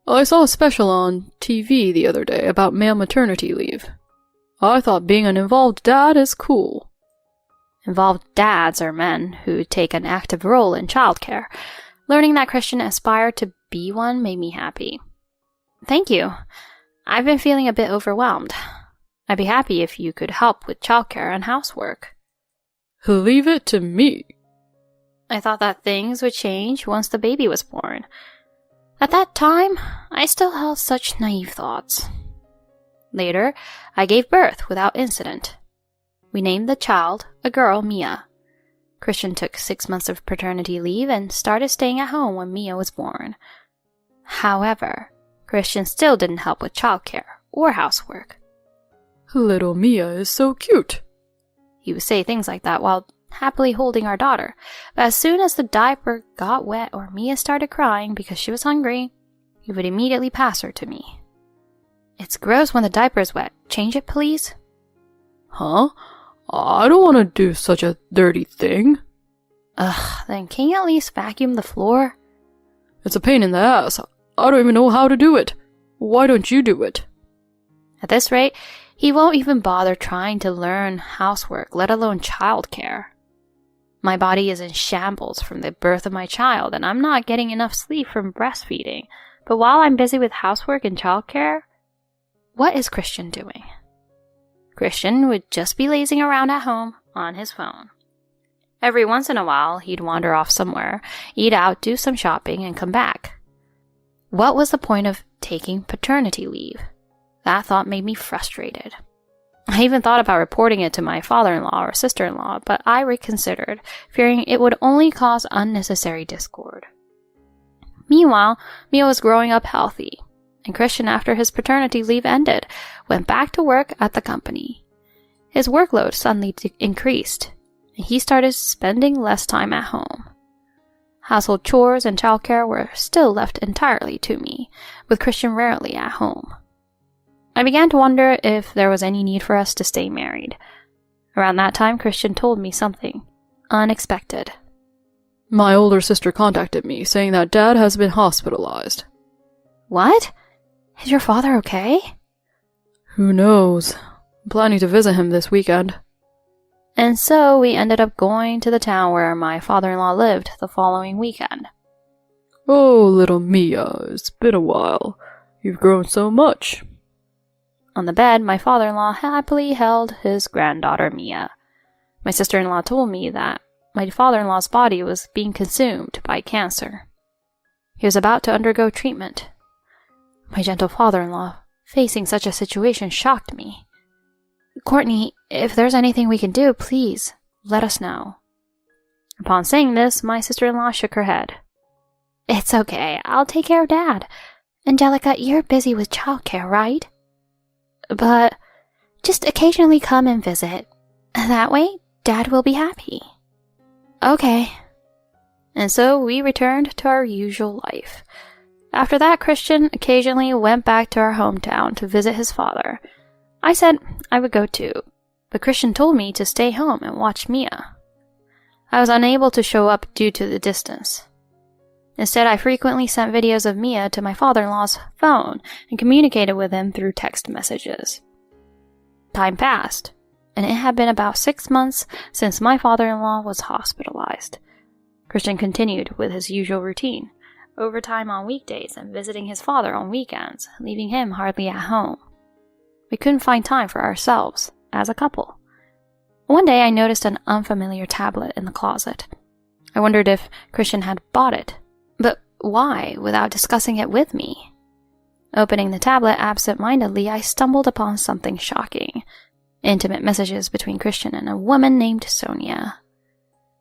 I saw a special on TV the other day about male maternity leave. I thought being an involved dad is cool. Involved dads are men who take an active role in childcare. Learning that Christian aspired to be one made me happy. Thank you. I've been feeling a bit overwhelmed. I'd be happy if you could help with childcare and housework. Leave it to me. I thought that things would change once the baby was born. At that time, I still held such naive thoughts. Later, I gave birth without incident. We named the child a girl, Mia. Christian took 6 months of paternity leave and started staying at home when Mia was born. However, Christian still didn't help with childcare or housework. Little Mia is so cute. He would say things like that while happily holding our daughter. But as soon as the diaper got wet or Mia started crying because she was hungry, he would immediately pass her to me. It's gross when the diaper is wet. Change it, please. Huh? I don't want to do such a dirty thing. Ugh, then can you at least vacuum the floor? It's a pain in the ass. I don't even know how to do it. Why don't you do it? At this rate, he won't even bother trying to learn housework, let alone childcare. My body is in shambles from the birth of my child, and I'm not getting enough sleep from breastfeeding. But while I'm busy with housework and childcare, what is Christian doing? Christian would just be lazing around at home on his phone. Every once in a while, he'd wander off somewhere, eat out, do some shopping, and come back. What was the point of taking paternity leave? That thought made me frustrated. I even thought about reporting it to my father-in-law or sister-in-law, but I reconsidered, fearing it would only cause unnecessary discord. Meanwhile, Mia was growing up healthy, and Christian, after his paternity leave ended, went back to work at the company. His workload suddenly increased, and he started spending less time at home. Household chores and childcare were still left entirely to me, with Christian rarely at home. I began to wonder if there was any need for us to stay married. Around that time, Christian told me something unexpected. My older sister contacted me, saying that Dad has been hospitalized. What? Is your father okay? Who knows? I'm planning to visit him this weekend. And so we ended up going to the town where my father-in-law lived the following weekend. Oh, little Mia, it's been a while. You've grown so much. On the bed, my father-in-law happily held his granddaughter Mia. My sister-in-law told me that my father-in-law's body was being consumed by cancer. He was about to undergo treatment. My gentle father-in-law, facing such a situation, shocked me. Courtney, if there's anything we can do, please, let us know. Upon saying this, my sister-in-law shook her head. It's okay, I'll take care of Dad. Angelica, you're busy with childcare, right? But just occasionally come and visit. That way, Dad will be happy. Okay. And so we returned to our usual life. After that, Christian occasionally went back to our hometown to visit his father. I said I would go too, but Christian told me to stay home and watch Mia. I was unable to show up due to the distance. Instead, I frequently sent videos of Mia to my father-in-law's phone and communicated with him through text messages. Time passed, and it had been about 6 months since my father-in-law was hospitalized. Christian continued with his usual routine, overtime on weekdays and visiting his father on weekends, leaving him hardly at home. We couldn't find time for ourselves as a couple. One day I noticed an unfamiliar tablet in the closet. I wondered if Christian had bought it, but why without discussing it with me? Opening the tablet absent-mindedly, I stumbled upon something shocking. Intimate messages between Christian and a woman named Sonia.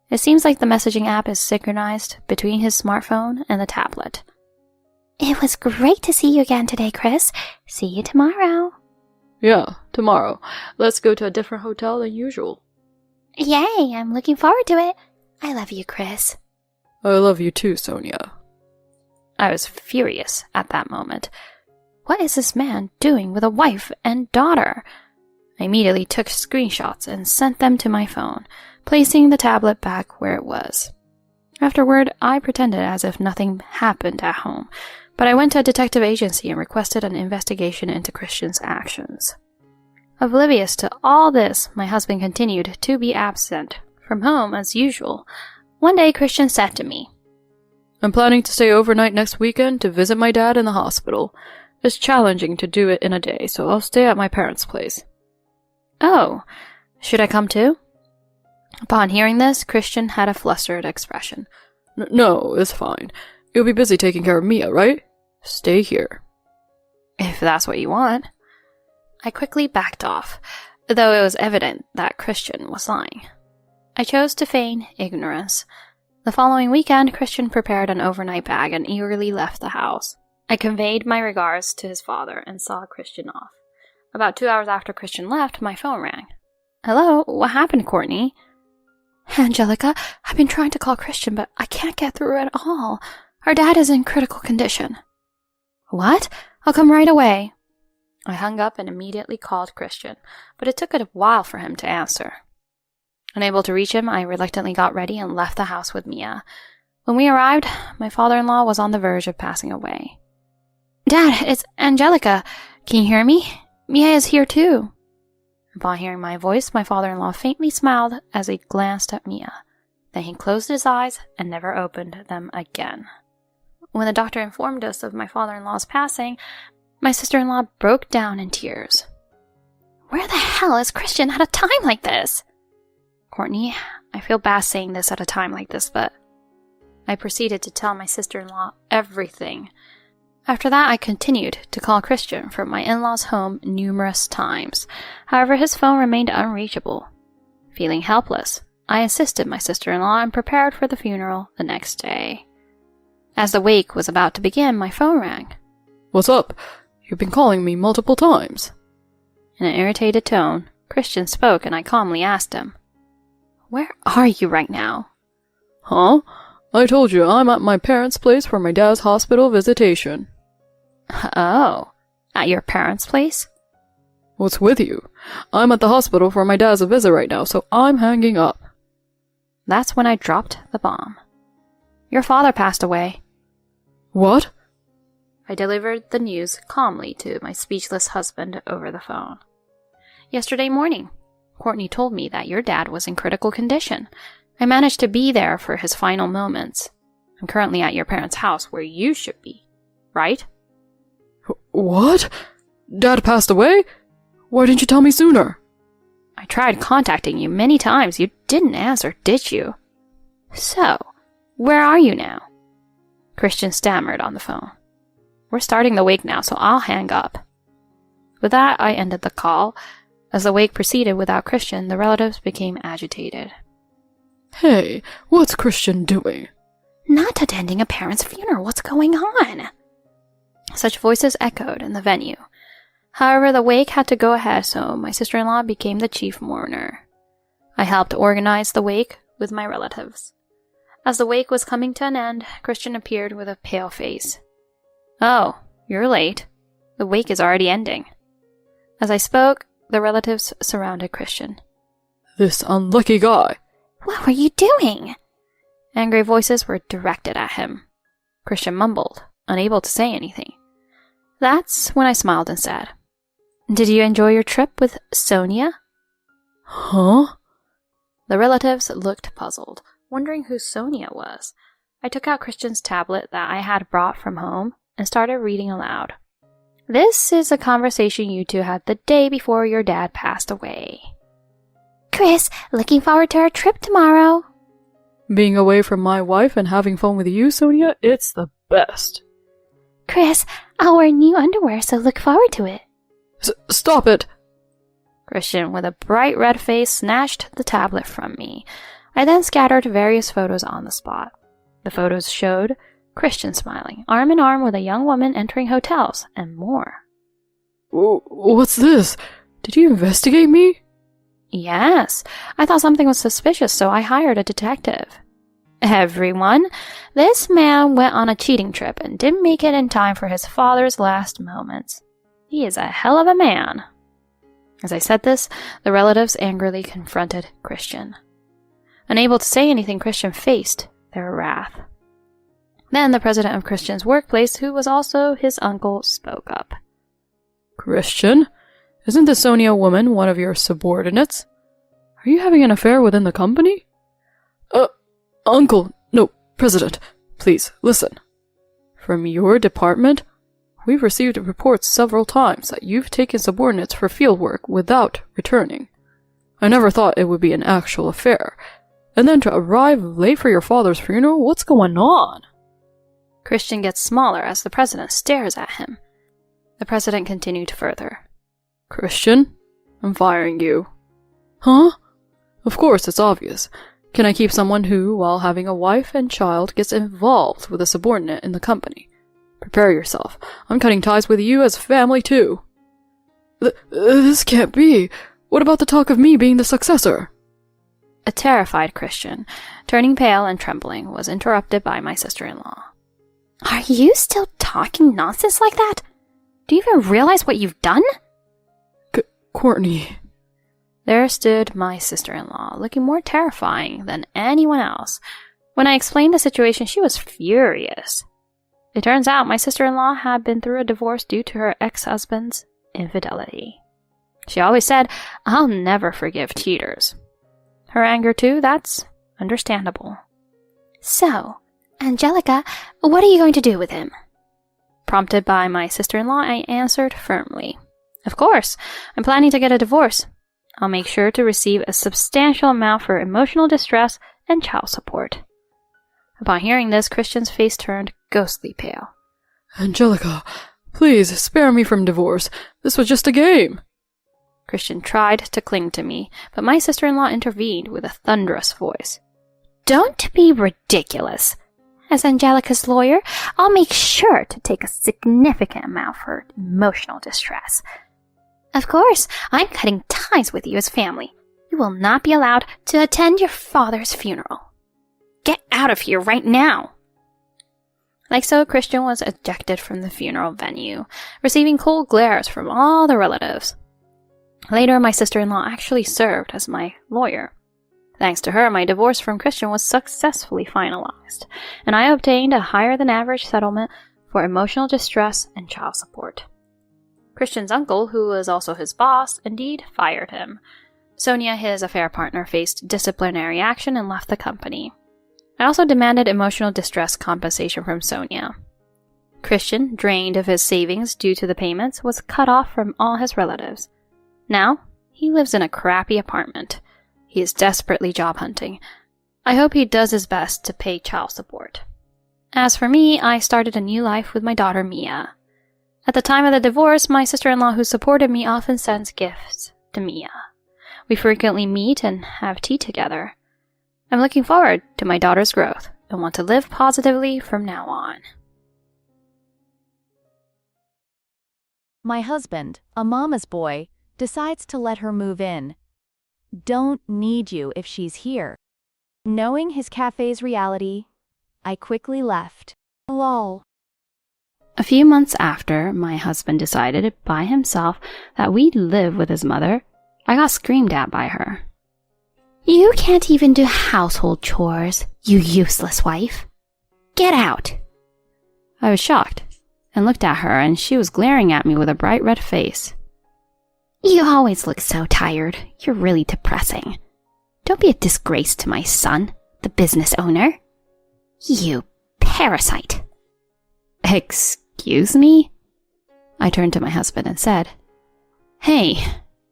It seems like the messaging app is synchronized between his smartphone and the tablet. It was great to see you again today, Chris. See you tomorrow. Yeah, tomorrow. Let's go to a different hotel than usual. Yay, I'm looking forward to it. I love you, Chris. I love you too, Sonia. I was furious at that moment. What is this man doing with a wife and daughter? I immediately took screenshots and sent them to my phone, placing the tablet back where it was. Afterward, I pretended as if nothing happened at home, but I went to a detective agency and requested an investigation into Christian's actions. Oblivious to all this, my husband continued to be absent from home as usual. One day, Christian said to me, I'm planning to stay overnight next weekend to visit my dad in the hospital. It's challenging to do it in a day, so I'll stay at my parents' place. Oh, should I come too? Upon hearing this, Christian had a flustered expression. No, it's fine. You'll be busy taking care of Mia, right? Stay here. If that's what you want. I quickly backed off, though it was evident that Christian was lying. I chose to feign ignorance. The following weekend, Christian prepared an overnight bag and eagerly left the house. I conveyed my regards to his father and saw Christian off. About 2 hours after Christian left, my phone rang. Hello, what happened, Courtney? Angelica, I've been trying to call Christian, but I can't get through at all. Our dad is in critical condition. What? I'll come right away. I hung up and immediately called Christian, but it took a while for him to answer. Unable to reach him, I reluctantly got ready and left the house with Mia. When we arrived, my father-in-law was on the verge of passing away. Dad, it's Angelica. Can you hear me? Mia is here too. Upon hearing my voice, my father-in-law faintly smiled as he glanced at Mia. Then he closed his eyes and never opened them again. When the doctor informed us of my father-in-law's passing, my sister-in-law broke down in tears. Where the hell is Christian at a time like this? Courtney, I feel bad saying this at a time like this, but I proceeded to tell my sister-in-law everything. After that, I continued to call Christian from my in-laws' home numerous times. However, his phone remained unreachable. Feeling helpless, I assisted my sister-in-law and prepared for the funeral the next day. As the wake was about to begin, my phone rang. What's up? You've been calling me multiple times. In an irritated tone, Christian spoke and I calmly asked him, Where are you right now? Huh? I told you I'm at my parents' place for my dad's hospital visitation. Oh, at your parents' place? What's with you? I'm at the hospital for my dad's visit right now, so I'm hanging up. That's when I dropped the bomb. Your father passed away. What? I delivered the news calmly to my speechless husband over the phone. Yesterday morning, Courtney told me that your dad was in critical condition. I managed to be there for his final moments. I'm currently at your parents' house where you should be, right? What? Dad passed away? Why didn't you tell me sooner? I tried contacting you many times. You didn't answer, did you? So, where are you now? Christian stammered on the phone. We're starting the wake now, so I'll hang up. With that, I ended the call. As the wake proceeded without Christian, the relatives became agitated. Hey, what's Christian doing? Not attending a parent's funeral. What's going on? Such voices echoed in the venue. However, the wake had to go ahead, so my sister-in-law became the chief mourner. I helped organize the wake with my relatives. As the wake was coming to an end, Christian appeared with a pale face. Oh, you're late. The wake is already ending. As I spoke, the relatives surrounded Christian. This unlucky guy. What were you doing? Angry voices were directed at him. Christian mumbled, unable to say anything. That's when I smiled and said, Did you enjoy your trip with Sonia? Huh? The relatives looked puzzled, wondering who Sonia was. I took out Christian's tablet that I had brought from home and started reading aloud. This is a conversation you two had the day before your dad passed away. Chris, looking forward to our trip tomorrow. Being away from my wife and having fun with you, Sonia, it's the best. Chris, I'll wear new underwear, so look forward to it. Stop it! Christian, with a bright red face, snatched the tablet from me. I then scattered various photos on the spot. The photos showed Christian smiling, arm in arm with a young woman entering hotels, and more. What's this? Did you investigate me? Yes, I thought something was suspicious, so I hired a detective. Everyone, this man went on a cheating trip and didn't make it in time for his father's last moments. He is a hell of a man. As I said this, the relatives angrily confronted Christian. Unable to say anything, Christian faced their wrath. Then the president of Christian's workplace, who was also his uncle, spoke up. Christian? Isn't the Sonia woman one of your subordinates? Are you having an affair within the company? Uncle, no, President, please, listen. From your department, we've received reports several times that you've taken subordinates for field work without returning. I never thought it would be an actual affair. And then to arrive late for your father's funeral, what's going on? Christian gets smaller as the president stares at him. The president continued further. Christian, I'm firing you. Huh? Of course, it's obvious. Can I keep someone who, while having a wife and child, gets involved with a subordinate in the company? Prepare yourself. I'm cutting ties with you as family, too. This can't be. What about the talk of me being the successor? A terrified Christian, turning pale and trembling, was interrupted by my sister-in-law. Are you still talking nonsense like that? Do you even realize what you've done? Courtney. There stood my sister-in-law, looking more terrifying than anyone else. When I explained the situation, she was furious. It turns out my sister-in-law had been through a divorce due to her ex-husband's infidelity. She always said, "I'll never forgive cheaters." Her anger, too, that's understandable. So, Angelica, what are you going to do with him? Prompted by my sister-in-law, I answered firmly. Of course, I'm planning to get a divorce. I'll make sure to receive a substantial amount for emotional distress and child support. Upon hearing this, Christian's face turned ghostly pale. Angelica, please spare me from divorce. This was just a game. Christian tried to cling to me, but my sister-in-law intervened with a thunderous voice. Don't be ridiculous. As Angelica's lawyer, I'll make sure to take a significant amount for emotional distress. Of course, I'm cutting ties with you as family. You will not be allowed to attend your father's funeral. Get out of here right now. Like so, Christian was ejected from the funeral venue, receiving cold glares from all the relatives. Later, my sister-in-law actually served as my lawyer. Thanks to her, my divorce from Christian was successfully finalized, and I obtained a higher-than-average settlement for emotional distress and child support. Christian's uncle, who was also his boss, indeed fired him. Sonia, his affair partner, faced disciplinary action and left the company. I also demanded emotional distress compensation from Sonia. Christian, drained of his savings due to the payments, was cut off from all his relatives. Now, he lives in a crappy apartment. He is desperately job hunting. I hope he does his best to pay child support. As for me, I started a new life with my daughter Mia. At the time of the divorce, my sister-in-law who supported me often sends gifts to Mia. We frequently meet and have tea together. I'm looking forward to my daughter's growth and want to live positively from now on. My husband, a mama's boy, decides to let her move in. Don't need you if she's here. Knowing his cafe's reality, I quickly left. Lol. A few months after my husband decided by himself that we'd live with his mother, I got screamed at by her. You can't even do household chores, you useless wife. Get out. I was shocked and looked at her, and she was glaring at me with a bright red face. You always look so tired. You're really depressing. Don't be a disgrace to my son, the business owner. You parasite. Excuse me? I turned to my husband and said, Hey,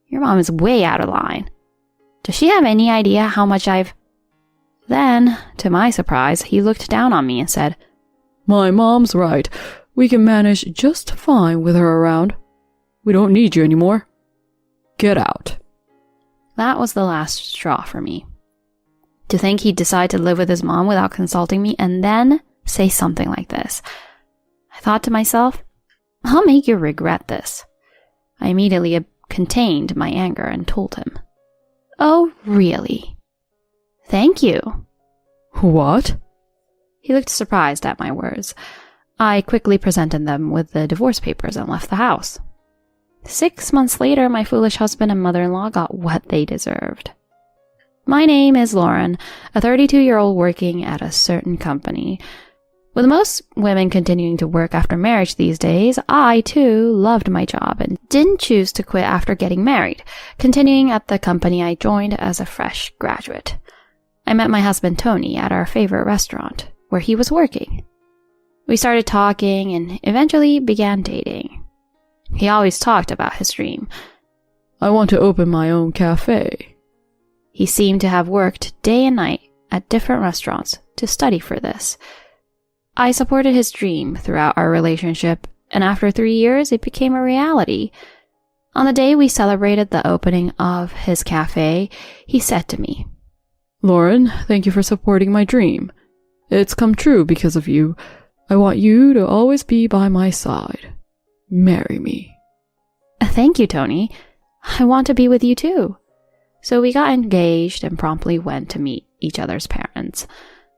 your mom is way out of line. Does she have any idea how much I've... Then, to my surprise, he looked down on me and said, My mom's right. We can manage just fine with her around. We don't need you anymore. Get out. That was the last straw for me. To think he'd decide to live with his mom without consulting me and then say something like this. I thought to myself, I'll make you regret this. I immediately contained my anger and told him, Oh, really? Thank you. What? He looked surprised at my words. I quickly presented them with the divorce papers and left the house. 6 months later, my foolish husband and mother-in-law got what they deserved. My name is Lauren, a 32-year-old working at a certain company. With most women continuing to work after marriage these days, I, too, loved my job and didn't choose to quit after getting married, continuing at the company I joined as a fresh graduate. I met my husband Tony at our favorite restaurant, where he was working. We started talking and eventually began dating. He always talked about his dream. I want to open my own cafe. He seemed to have worked day and night at different restaurants to study for this. I supported his dream throughout our relationship, and after 3 years, it became a reality. On the day we celebrated the opening of his cafe, he said to me, Lauren, thank you for supporting my dream. It's come true because of you. I want you to always be by my side. Marry me. Thank you, Tony. I want to be with you too. So we got engaged and promptly went to meet each other's parents.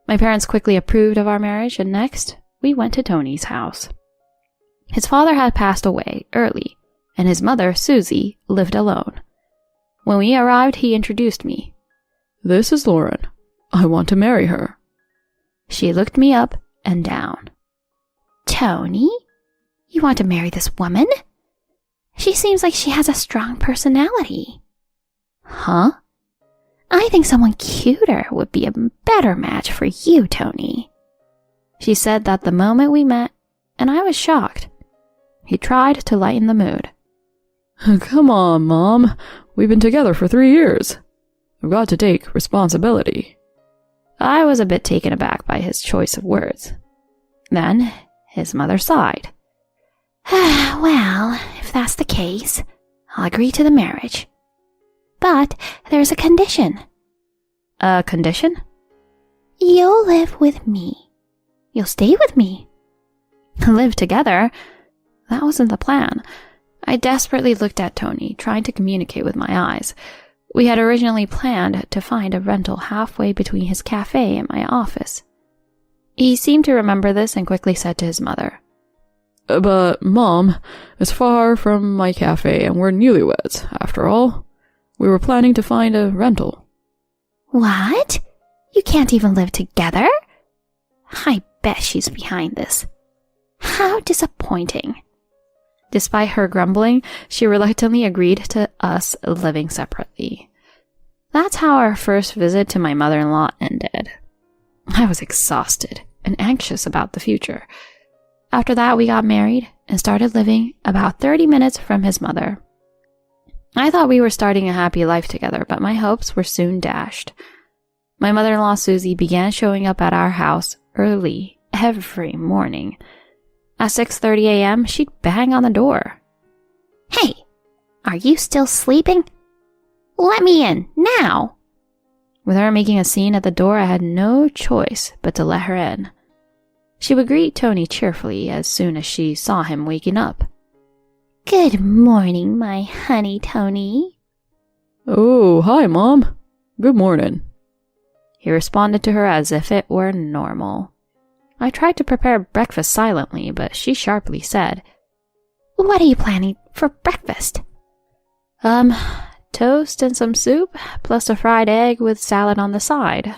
My parents quickly approved of our marriage, and next, we went to Tony's house. His father had passed away early, and his mother, Susie, lived alone. When we arrived, he introduced me. This is Lauren. I want to marry her. She looked me up and down. Tony? You want to marry this woman? She seems like she has a strong personality. Huh? I think someone cuter would be a better match for you, Tony. She said that the moment we met, and I was shocked. He tried to lighten the mood. Come on, Mom. We've been together for 3 years. I've got to take responsibility. I was a bit taken aback by his choice of words. Then his mother sighed. Well, if that's the case, I'll agree to the marriage. But there's a condition. A condition? You'll live with me. You'll stay with me. Live together? That wasn't the plan. I desperately looked at Tony, trying to communicate with my eyes. We had originally planned to find a rental halfway between his cafe and my office. He seemed to remember this and quickly said to his mother, But, Mom, it's far from my cafe and we're newlyweds, after all. We were planning to find a rental. What? You can't even live together? I bet she's behind this. How disappointing. Despite her grumbling, she reluctantly agreed to us living separately. That's how our first visit to my mother-in-law ended. I was exhausted and anxious about the future. After that, we got married and started living about 30 minutes from his mother. I thought we were starting a happy life together, but my hopes were soon dashed. My mother-in-law, Susie, began showing up at our house early every morning. At 6:30 a.m., she'd bang on the door. Hey, are you still sleeping? Let me in, now! With her making a scene at the door, I had no choice but to let her in. She would greet Tony cheerfully as soon as she saw him waking up. Good morning, my honey Tony. Oh, hi, Mom. Good morning. He responded to her as if it were normal. I tried to prepare breakfast silently, but she sharply said, What are you planning for breakfast? Toast and some soup, plus a fried egg with salad on the side.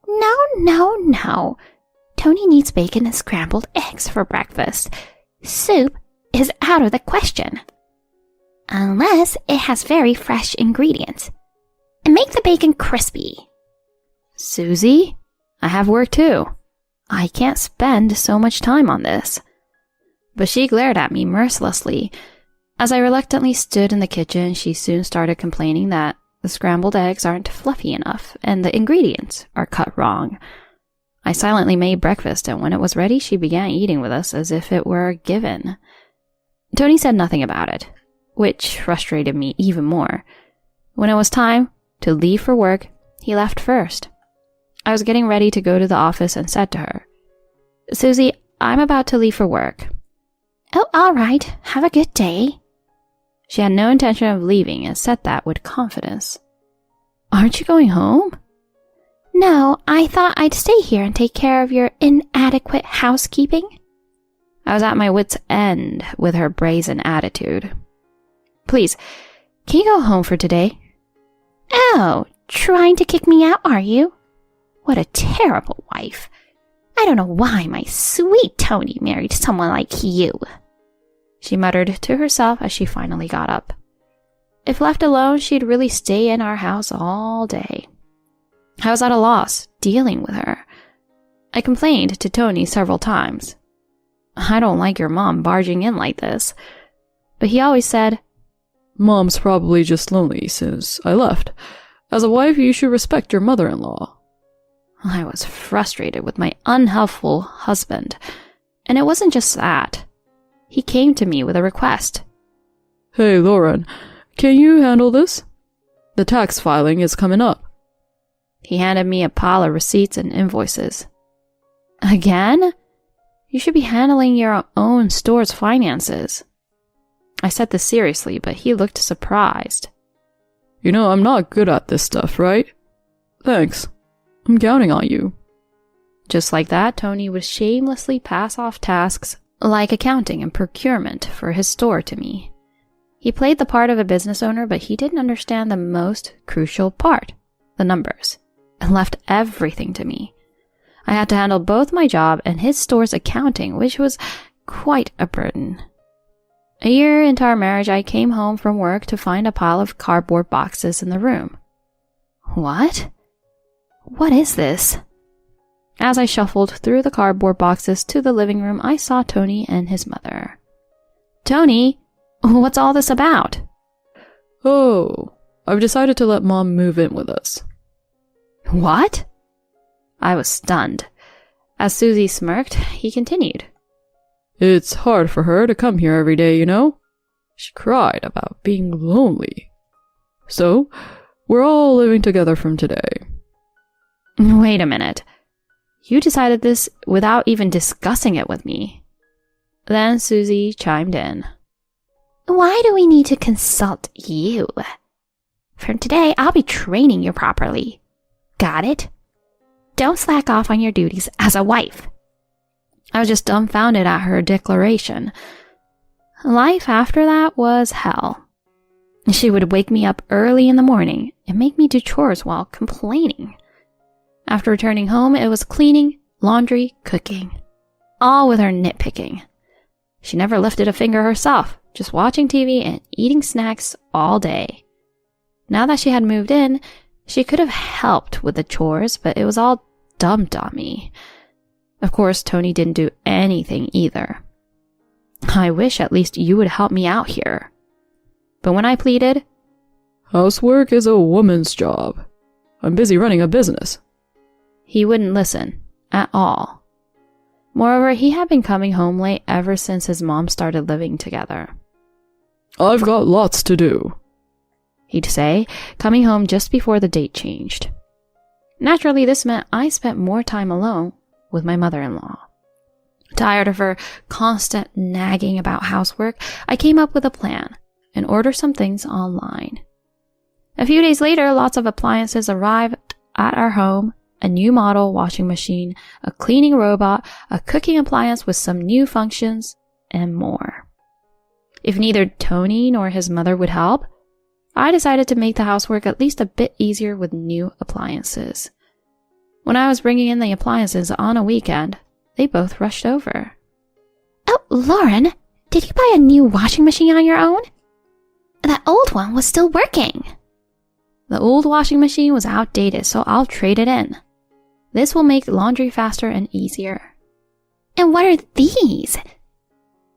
No. Tony needs bacon and scrambled eggs for breakfast. Soup is out of the question. Unless it has very fresh ingredients. And make the bacon crispy. Susie, I have work too. I can't spend so much time on this. But she glared at me mercilessly. As I reluctantly stood in the kitchen, she soon started complaining that the scrambled eggs aren't fluffy enough and the ingredients are cut wrong. I silently made breakfast, and when it was ready, she began eating with us as if it were a given. Tony said nothing about it, which frustrated me even more. When it was time to leave for work, he left first. I was getting ready to go to the office and said to her, Susie, I'm about to leave for work. Oh, all right. Have a good day. She had no intention of leaving and said that with confidence. Aren't you going home? No, I thought I'd stay here and take care of your inadequate housekeeping. I was at my wit's end with her brazen attitude. Please, can you go home for today? Oh, trying to kick me out, are you? What a terrible wife. I don't know why my sweet Tony married someone like you. She muttered to herself as she finally got up. If left alone, she'd really stay in our house all day. I was at a loss dealing with her. I complained to Tony several times. I don't like your mom barging in like this. But he always said, Mom's probably just lonely since I left. As a wife, you should respect your mother-in-law. I was frustrated with my unhelpful husband. And it wasn't just that. He came to me with a request. Hey, Lauren, can you handle this? The tax filing is coming up. He handed me a pile of receipts and invoices. Again? You should be handling your own store's finances. I said this seriously, but he looked surprised. You know, I'm not good at this stuff, right? Thanks. I'm counting on you. Just like that, Tony would shamelessly pass off tasks like accounting and procurement for his store to me. He played the part of a business owner, but he didn't understand the most crucial part, the numbers, and left everything to me. I had to handle both my job and his store's accounting, which was quite a burden. A year into our marriage, I came home from work to find a pile of cardboard boxes in the room. What? What is this? As I shuffled through the cardboard boxes to the living room, I saw Tony and his mother. Tony, what's all this about? Oh, I've decided to let Mom move in with us. What? I was stunned. As Susie smirked, he continued. It's hard for her to come here every day, you know? She cried about being lonely. So, we're all living together from today. Wait a minute. You decided this without even discussing it with me. Then Susie chimed in. Why do we need to consult you? From today, I'll be training you properly. Got it? Don't slack off on your duties as a wife. I was just dumbfounded at her declaration. Life after that was hell. She would wake me up early in the morning and make me do chores while complaining. After returning home, it was cleaning, laundry, cooking, all with her nitpicking. She never lifted a finger herself, just watching TV and eating snacks all day. Now that she had moved in, she could have helped with the chores, but it was all dumped on me. Of course, Tony didn't do anything either. I wish at least you would help me out here. But when I pleaded, Housework is a woman's job. I'm busy running a business. He wouldn't listen at all. Moreover, he had been coming home late ever since his mom started living together. I've got lots to do, he'd say, coming home just before the date changed. Naturally, this meant I spent more time alone with my mother-in-law. Tired of her constant nagging about housework, I came up with a plan and ordered some things online. A few days later, lots of appliances arrived at our home: a new model washing machine, a cleaning robot, a cooking appliance with some new functions, and more. If neither Tony nor his mother would help, I decided to make the housework at least a bit easier with new appliances. When I was bringing in the appliances on a weekend, they both rushed over. Oh, Lauren, did you buy a new washing machine on your own? That old one was still working. The old washing machine was outdated, so I'll trade it in. This will make laundry faster and easier. And what are these?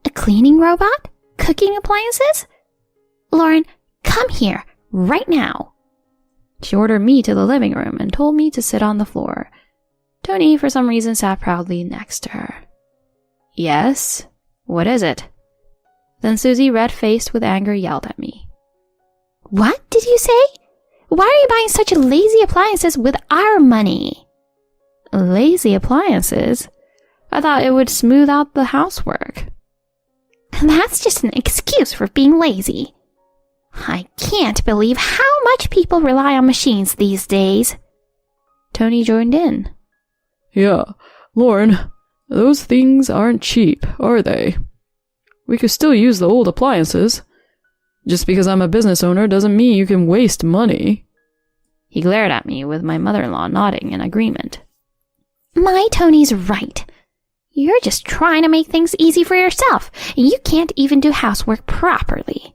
A cleaning robot? Cooking appliances? Lauren, come here, right now. She ordered me to the living room and told me to sit on the floor. Tony, for some reason, sat proudly next to her. Yes? What is it? Then Susie, red-faced with anger, yelled at me. What did you say? Why are you buying such lazy appliances with our money? Lazy appliances? I thought it would smooth out the housework. That's just an excuse for being lazy. I can't believe how much people rely on machines these days. Tony joined in. Yeah, Lauren, those things aren't cheap, are they? We could still use the old appliances. Just because I'm a business owner doesn't mean you can waste money. He glared at me with my mother-in-law nodding in agreement. My Tony's right. You're just trying to make things easy for yourself, and you can't even do housework properly.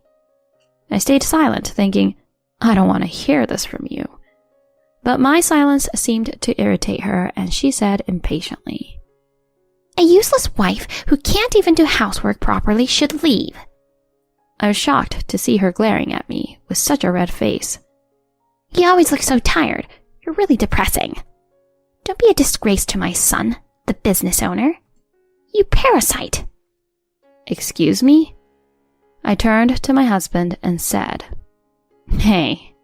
I stayed silent, thinking, I don't want to hear this from you. But my silence seemed to irritate her, and she said impatiently, A useless wife who can't even do housework properly should leave. I was shocked to see her glaring at me with such a red face. You always look so tired. You're really depressing. Don't be a disgrace to my son, the business owner. You parasite. Excuse me? I turned to my husband and said, Hey,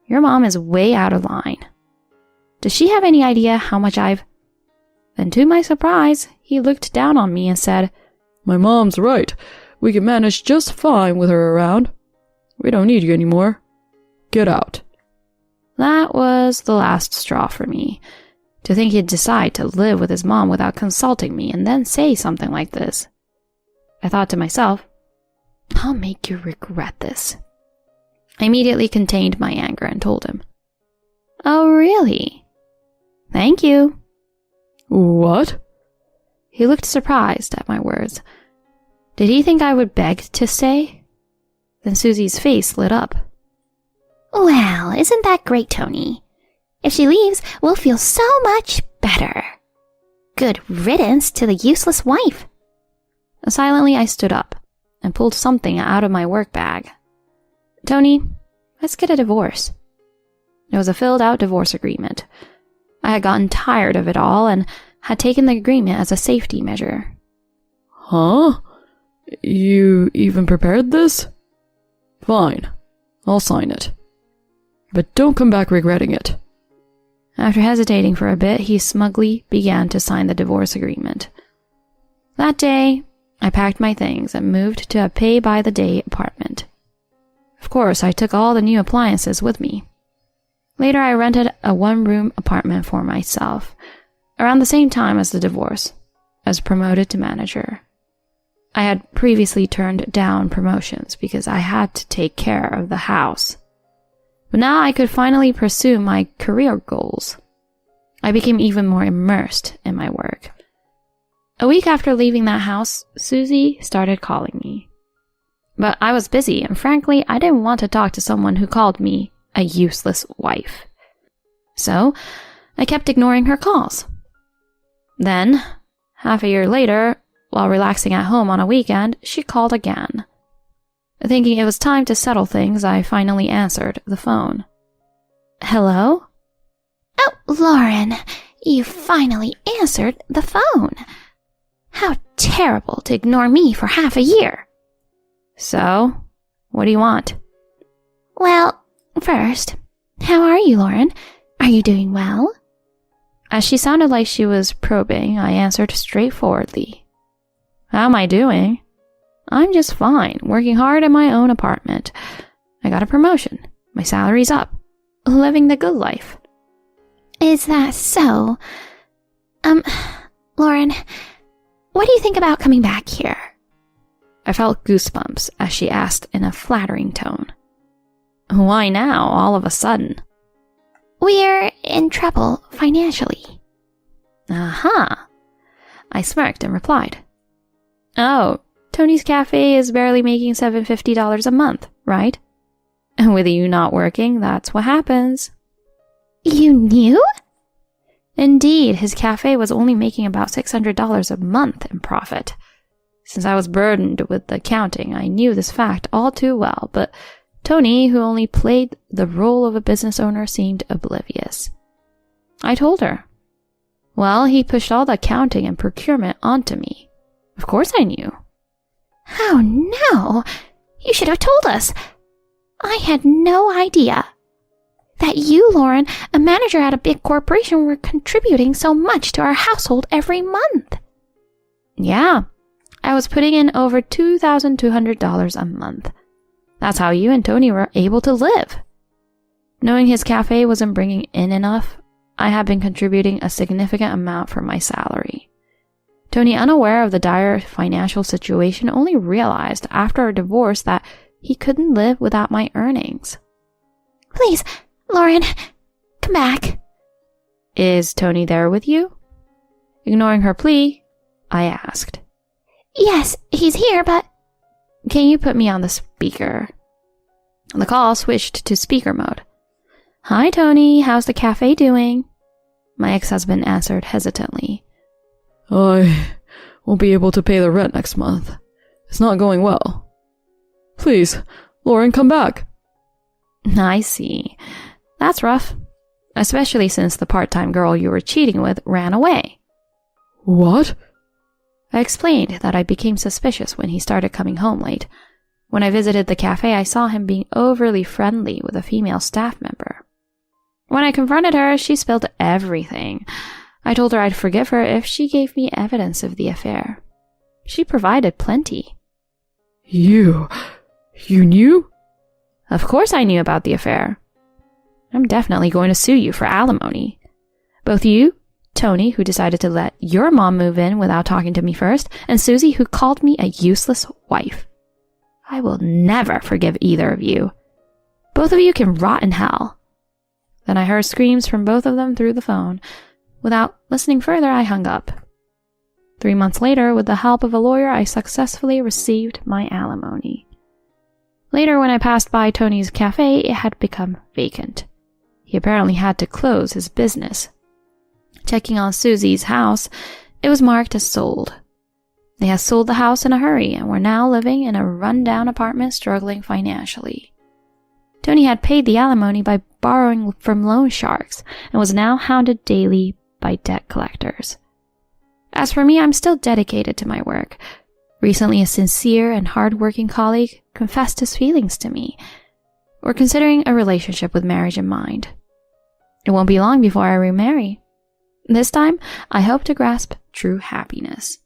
your mom is way out of line. Does she have any idea how much I've... Then to my surprise, he looked down on me and said, My mom's right. We can manage just fine with her around. We don't need you anymore. Get out. That was the last straw for me. To think he'd decide to live with his mom without consulting me and then say something like this. I thought to myself, I'll make you regret this. I immediately contained my anger and told him, Oh, really? Thank you. What? He looked surprised at my words. Did he think I would beg to stay? Then Susie's face lit up. Well, isn't that great, Tony? If she leaves, we'll feel so much better. Good riddance to the useless wife. Silently, I stood up and pulled something out of my work bag. Tony, let's get a divorce. It was a filled-out divorce agreement. I had gotten tired of it all and had taken the agreement as a safety measure. Huh? You even prepared this? Fine. I'll sign it. But don't come back regretting it. After hesitating for a bit, he smugly began to sign the divorce agreement. That day, I packed my things and moved to a pay-by-the-day apartment. Of course, I took all the new appliances with me. Later, I rented a one-room apartment for myself, around the same time as the divorce. I was promoted to manager. I had previously turned down promotions because I had to take care of the house. But now I could finally pursue my career goals. I became even more immersed in my work. A week after leaving that house, Susie started calling me. But I was busy, and frankly, I didn't want to talk to someone who called me a useless wife. So, I kept ignoring her calls. Then, half a year later, while relaxing at home on a weekend, she called again. Thinking it was time to settle things, I finally answered the phone. Hello? Oh, Lauren, you finally answered the phone. How terrible to ignore me for half a year. So, what do you want? Well, first, how are you, Lauren? Are you doing well? As she sounded like she was probing, I answered straightforwardly. How am I doing? I'm just fine, working hard in my own apartment. I got a promotion. My salary's up. Living the good life. Is that so? Lauren, what do you think about coming back here? I felt goosebumps as she asked in a flattering tone. Why now, all of a sudden? We're in trouble financially. Aha! I smirked and replied. Oh, Tony's Cafe is barely making $750 a month, right? And with you not working, that's what happens. You knew? Indeed, his cafe was only making about $600 a month in profit. Since I was burdened with the accounting, I knew this fact all too well, but Tony, who only played the role of a business owner, seemed oblivious. I told her. Well, he pushed all the accounting and procurement onto me. Of course I knew. Oh no! You should have told us. I had no idea that you, Lauren, a manager at a big corporation, were contributing so much to our household every month. Yeah, I was putting in over $2,200 a month. That's how you and Tony were able to live. Knowing his cafe wasn't bringing in enough, I had been contributing a significant amount for my salary. Tony, unaware of the dire financial situation, only realized after our divorce that he couldn't live without my earnings. Please, Lauren, come back. Is Tony there with you? Ignoring her plea, I asked. Yes, he's here, but... Can you put me on the speaker? The call switched to speaker mode. Hi, Tony. How's the cafe doing? My ex-husband answered hesitantly. I won't be able to pay the rent next month. It's not going well. Please, Lauren, come back. I see. That's rough. Especially since the part-time girl you were cheating with ran away. What? I explained that I became suspicious when he started coming home late. When I visited the cafe, I saw him being overly friendly with a female staff member. When I confronted her, she spilled everything. I told her I'd forgive her if she gave me evidence of the affair. She provided plenty. You knew? Of course I knew about the affair. I'm definitely going to sue you for alimony. Both you, Tony, who decided to let your mom move in without talking to me first, and Susie, who called me a useless wife. I will never forgive either of you. Both of you can rot in hell. Then I heard screams from both of them through the phone. Without listening further, I hung up. 3 months later, with the help of a lawyer, I successfully received my alimony. Later, when I passed by Tony's cafe, it had become vacant. He apparently had to close his business. Checking on Susie's house, it was marked as sold. They had sold the house in a hurry and were now living in a run-down apartment struggling financially. Tony had paid the alimony by borrowing from loan sharks and was now hounded daily by debt collectors. As for me, I'm still dedicated to my work. Recently, a sincere and hard-working colleague confessed his feelings to me. We're considering a relationship with marriage in mind. It won't be long before I remarry. This time, I hope to grasp true happiness.